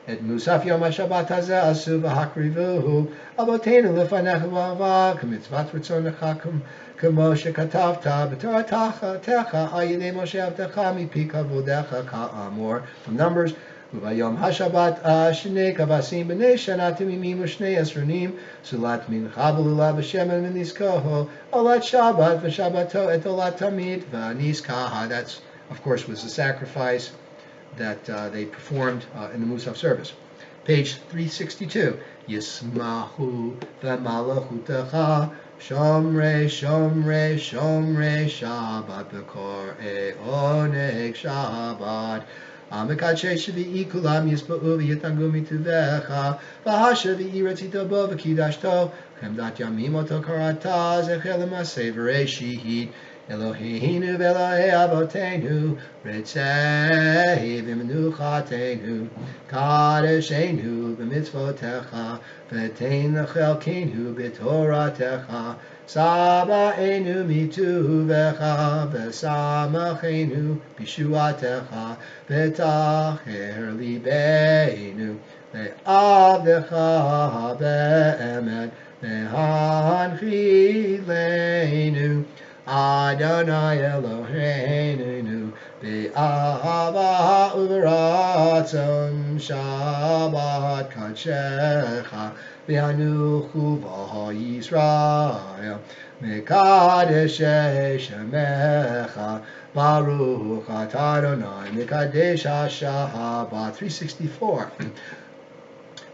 Et Musaf Yom HaShabbat Hazeh Asu V'Hakrivuhu Avotenu Lefanecha V'Ava K'mitzvat Ritzonecha K'mo Shekatavta B'Toratacha Techa Ayidei Moshe Avtecha Mipi Kavodecha Ka'amor. From Numbers. V'Vayom HaShabbat Shnei Kavasim B'nei Shana Timimim U'Shnei Esronim Sulat Mincha B'Lula B'Shemen V'Nizkoho Olat Shabbat V'Shabbato Et Olat Tamid V'Nizkaha. That's, of course, was the sacrifice that they performed in the Musaf service. Page 362. Yismahu V'Malachutecha Shomrei Shomrei Shomrei Shabbat B'Kor Oneg Shabbat Amekadshe Shvi'i Kulam Yisba'u V'Yitangu Mituvecha V'Hasha V'Iratzito Bo V'Kidashto Chemdat Yamim Oto Karata Zechel L'Maseh V'Reishit Eloheinu V'Elohei Avotenu Ritzei V'Menuchatenu Kadeshenu B'Mitzvotecha V'Tein L'Chelkeinu B'Toratecha Saba'enu Mituvecha V'Samachenu B'Shuatecha V'Tacher Libeinu Ve'Avdecha Be'emet Ve'Hanchilenu Adonai Eloheinu Be'ahava Uveratzon Shabbat Kadshecha Be'anuchu V'ha Yisrael Mekadeshei Shemecha Baruch Atah Adonai Mekadesh HaShabbat. 364.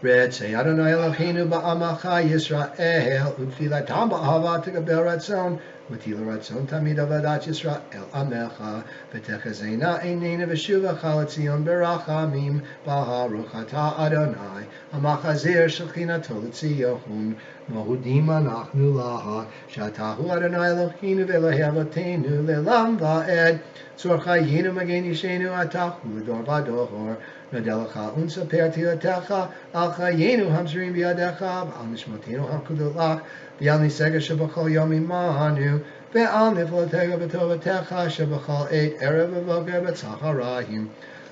Retzei Adonai Eloheinu ba'amacha Yisrael U'tfilatam ba'ahava Tegaber Ratzon V'tila Ratzon Tamid Avadat Yisrael Amecha V'techazena Einena V'shuvacha L'tzion Berachamim Baruch Atah Adonai Amachazir Shechinato L'tzion Mohudim Anachnu Laha Shatahu Adonai Eloheinu V'Elohei Avotenu Le'lam Va'ed Tzor Chayinu Magen Yishenu Atahu L'dor V'ador Nadelecha Unsaper Tilatecha Al Chayenu Hamzrim B'yadecha V'al Nishmotenu Hamkudolach V'al Nisega Shabachol Yom Imanu V'al Niflotega V'tovatecha Shabachol Eit Erev V'voker V'tzacharayim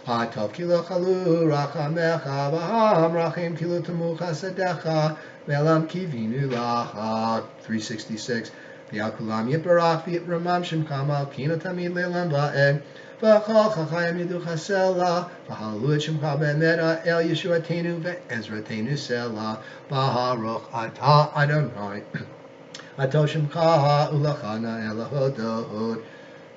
Hatov Kilo Chalu Rachamecha V'ham Rachim Kilo Tamu Chasadecha V'elam Kivinu Lacha. 366. V'al Kulam Yiparach V'yitramam Shemcha Malkino Tamid Le'elam Va'ed V'chol Chachayim Yidu Chasela V'halu Et Shemcha Be'emeta El Yeshuatenu Ve'ezratenu Sela Baruch Atah Adonai Ato Shemcha Ulachana Elohodod.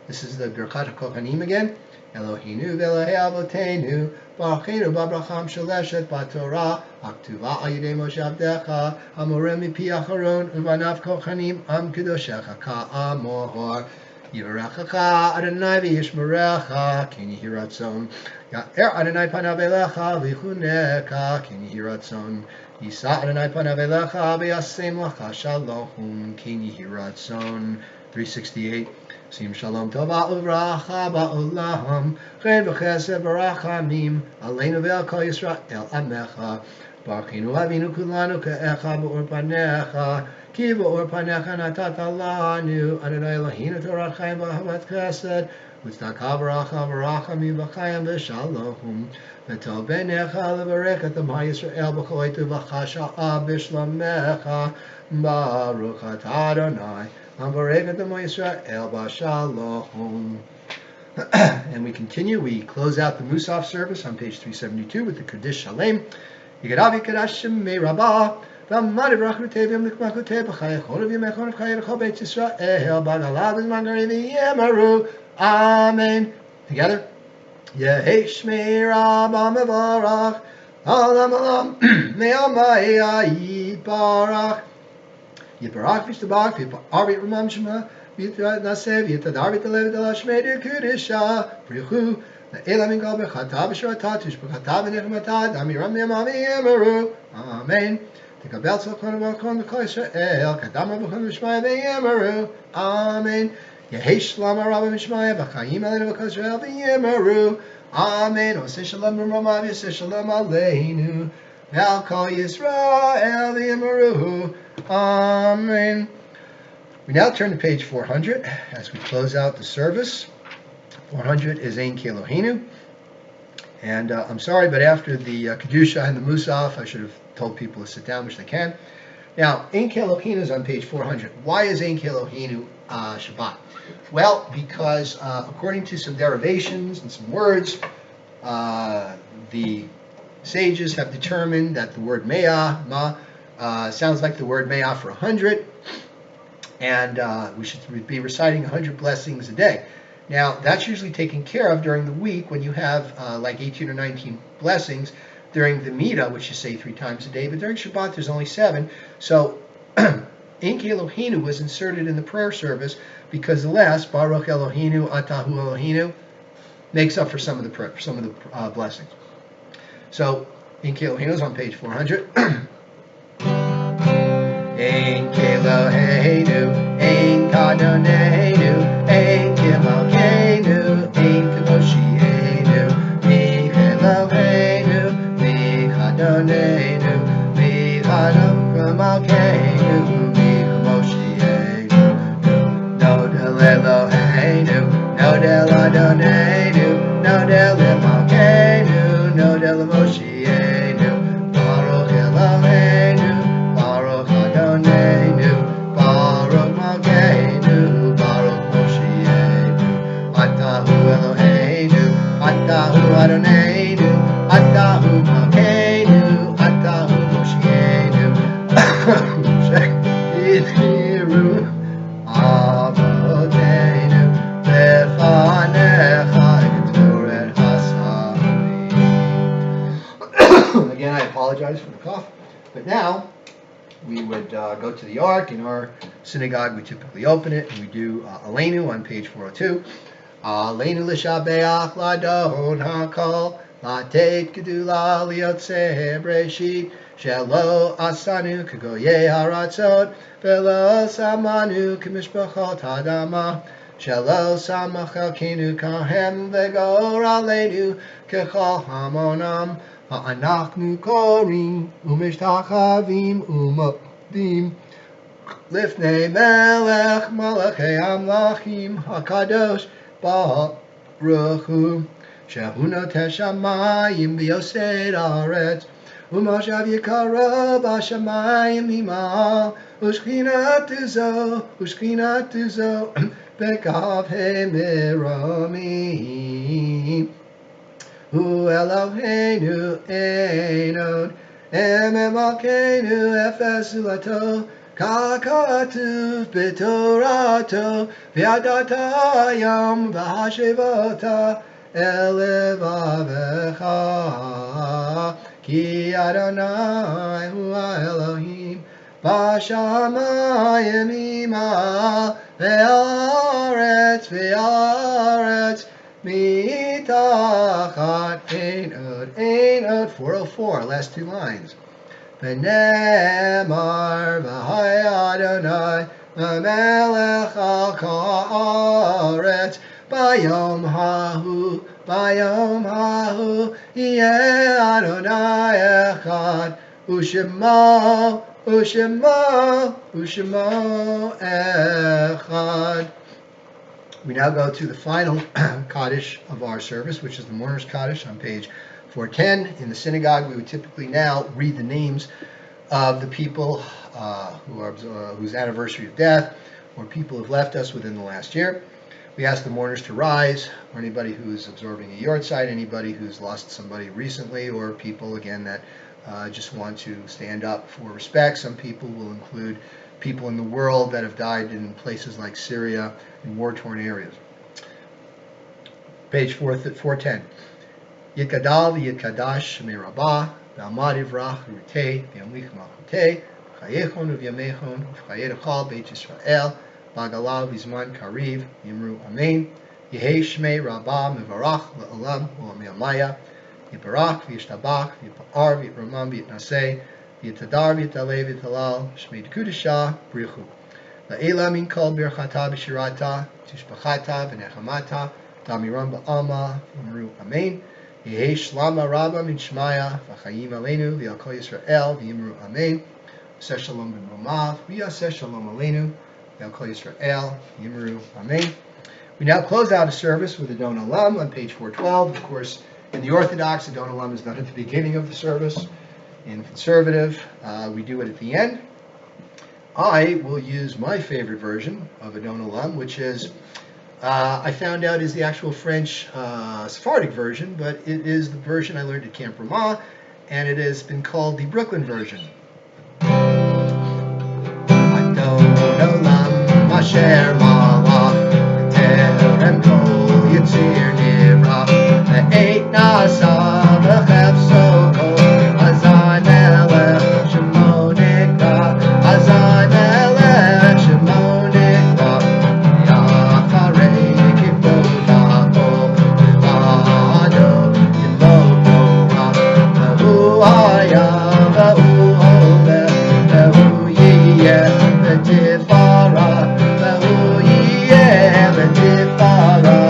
This is the Birkat HaKohanim again. Eloheinu V'Elohei Avotenu Baruchenu B'Abraham Shaleshet B'Torah Aktuva Ayidei Moshe Avdecha Amorem Mipi Acharon Uvanav Kohanim Am Kedoshecha Ka'amor Yivarechecha Adonai V'Yishmerecha Kini Hiratzon Ya'er Adonai Panav Elecha V'Yichunecha Kini Hiratzon Yisa Adonai Panav Elecha V'Yasem Lacha Shalom Kini Hiratzon. 368. Sim Shalom Tova Uvracha Ba'olam Chen V'Chesed V'Rachamim Aleinu Ve'al Kol Yisrael Amecha Baruchinu Avinu Kulanu Ke'echa B'or Panecha Ki B'or Panecha Natat Lanu Adonai Eloheinu Torah Chaim V'Ahavat Chesed V'Tzedakah V'Racha V'Rachamim V'Chaim V'Shalom V'Tov B'Necha L'Varech Etam HaYisrael B'Chol Eitu V'Chasha'a B'Shlomecha Baruch Atah Adonai And we continue. We close out the Musaf service on page 372 with the Kaddish Shalem. Yigadav Yikadash Shemei Rabbah. V'amad V'rachutei V'mlikmakutei B'chayechol V'yemechol V'chayechol Beit Yisrael B'galav V'zman Garim V'yemaru. Amen. Together. Yehi Shmira B'Mevarach Olam Olam Me'amaya Yibarach Yibarach V'Shtabach V'Arvit Ramam Shema V'Yitrat Nasev V'Yitadar V'Talev V'Dalash Shmei Kudisha Brichu Elam Ingol B'Chatav V'Shratat V'Shb'Chatav V'Nechmatad Amiram Yamami Yamaru Amen. Tikabel Tzolkon V'Kon V'Kol Yisrael Kadama V'Kon V'Shmaya V'Yamaru Amen. Yehi Shlama Rabba Mishmaya V'Chaim Aleinu V'Kol Yisrael V'Yamaru Amen. Oseh Shalom B'Romav Yoseh Shalom Aleinu V'Al Kol Yisrael V'Yamaru Amen. We now turn to page 400 as we close out the service. 400 is Ein Kelohinu. And I'm sorry, but after the Kedusha and the Musaf, I should have told people to sit down, which they can. Now, Ein Kelohinu is on page 400. Why is Ein Kelohinu Shabbat? Well, because according to some derivations and some words, the sages have determined that the word Me'ah, sounds like the word Me'ah for 100. And we should be reciting 100 blessings a day. Now, that's usually taken care of during the week when you have like 18 or 19 blessings during the Midah, which you say 3 times a day. But during Shabbat, there's only 7. So, Ein Kelohinu was inserted in the prayer service because the last, Baruch Eloheinu, Atahu Eloheinu, makes up for some of the blessings. So, Ein Kelohinu is on page 400. Ein Kelohenu, Ein Kadonenu, Ein Kemalkeinu, Ein Kemoshienu, Michelohenu, Michadonenu, Michadon Kemalkeinu, Michemoshienu, Nodel Eloheinu, Nodel Adonenu, Nodel Emalkeinu, Nodel Moshienu, Baruch Eloheinu, Baruch Adonenu, Baruch Malkeinu, Baruch Moshienu, Atahu Eloheinu, Atahu Adonenu, Atahu Malkeinu, Atahu Moshienu, Shekhiru Avotenu, Lefanecha Keturet Hasarim. Again, I apologize for the cough, but now we would go to the Ark. In our synagogue, we typically open it, and we do Aleinu on page 402. Aleinu l'shabeach ladon hakol, latet gedula liyotzeh breshit, shelo asanu kagoye haratzot, velo samanu k'mishpachot hadama, shelo samach elkeinu kahem v'gor aleinu kechol hamonam, ha'anachnu korim u'mishtachavim u'modim lifnei melech malachei amlachim hakadosh baruch hu shehu noteh shamayim v'yosed haaretz u'moshav yikara b'shamayim himal u'shchinatu zo bekavhei meramim Hu Eloheinu Einod Ememalkeinu Efes Ulato Kakatuv B'Torato V'Yadatayam V'Hashevota Elevavecha Ki Adonai Hu Elohim B'Shamayim Imal Ve'aretz Mitachat Einod 404, last 2 lines. V'nemar v'hai Adonai v'melech al haaretz bayom hahu yeh Adonai echad u'shemo echad. We now go to the final Kaddish of our service, which is the Mourner's Kaddish on page 410. In the synagogue, we would typically now read the names of the people whose anniversary of death or people who have left us within the last year. We ask the mourners to rise, or anybody who's observing a yard site, anybody who's lost somebody recently, or people, again, that just want to stand up for respect. Some people will include people in the world that have died in places like Syria and war-torn areas. Page 410. Yitgadal v'yitkadash merabah v'amad ivrach v'rutei v'yamlich malchutei v'chayechon v'yamechon v'chayedachal Beit Yisrael v'agalav v'zman kariv yimru amen. Yehei shmei rabah mevarach le'olam u'ame'amaya Yibarach v'yishtabach v'yipa'ar v'yitramam v'yitnaseh v'yitadar v'yitaleh v'yitalal shmei d'kudashah brichu la'ela min kol birchata b'shirata tishbachata v'nechamata Tamiram ba'alma v'yimru amen. Yehei shlama rabba min shmaya v'chayim aleinu v'yal kol Yisrael v'yimru amen. Yaseh shalom b'romav v'yaseh shalom aleinu v'yal kol Yisrael v'yimru amen. We now close out a service with the Don Olam on page 412. Of course, in the Orthodox, the Don Olam is done at the beginning of the service. In Conservative, we do it at the end. I will use my favorite version of a Don Olam, which is, I found out is the actual French Sephardic version, but it is the version I learned at Camp Ramah, and it has been called the Brooklyn version. Adon Olam Asher Malach Terem Kol Yitzir Nivra Ve'et Nasa V'chefso Kol Azan Elech Shemo Nikra Azan Elech Shemo Nikra Yacharei Kivod Ha'ol V'ado Yimod Torah V'hu Haya V'hu Oleh V'hu Yiyeh V'tifara V'hu Yiyeh V'tifara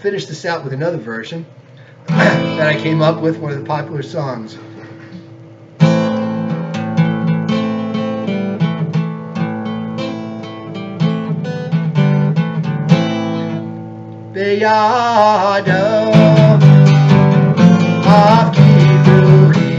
Finish this out with another version that I came up with, one of the popular songs. Beyado of Kiruhi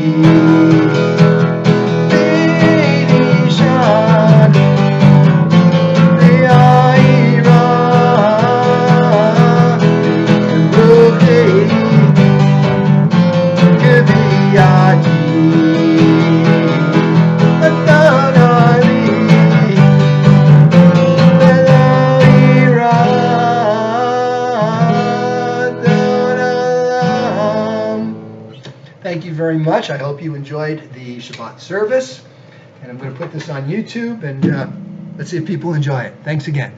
Thank you very much. I hope you enjoyed the Shabbat service. And I'm going to put this on YouTube, and let's see if people enjoy it. Thanks again.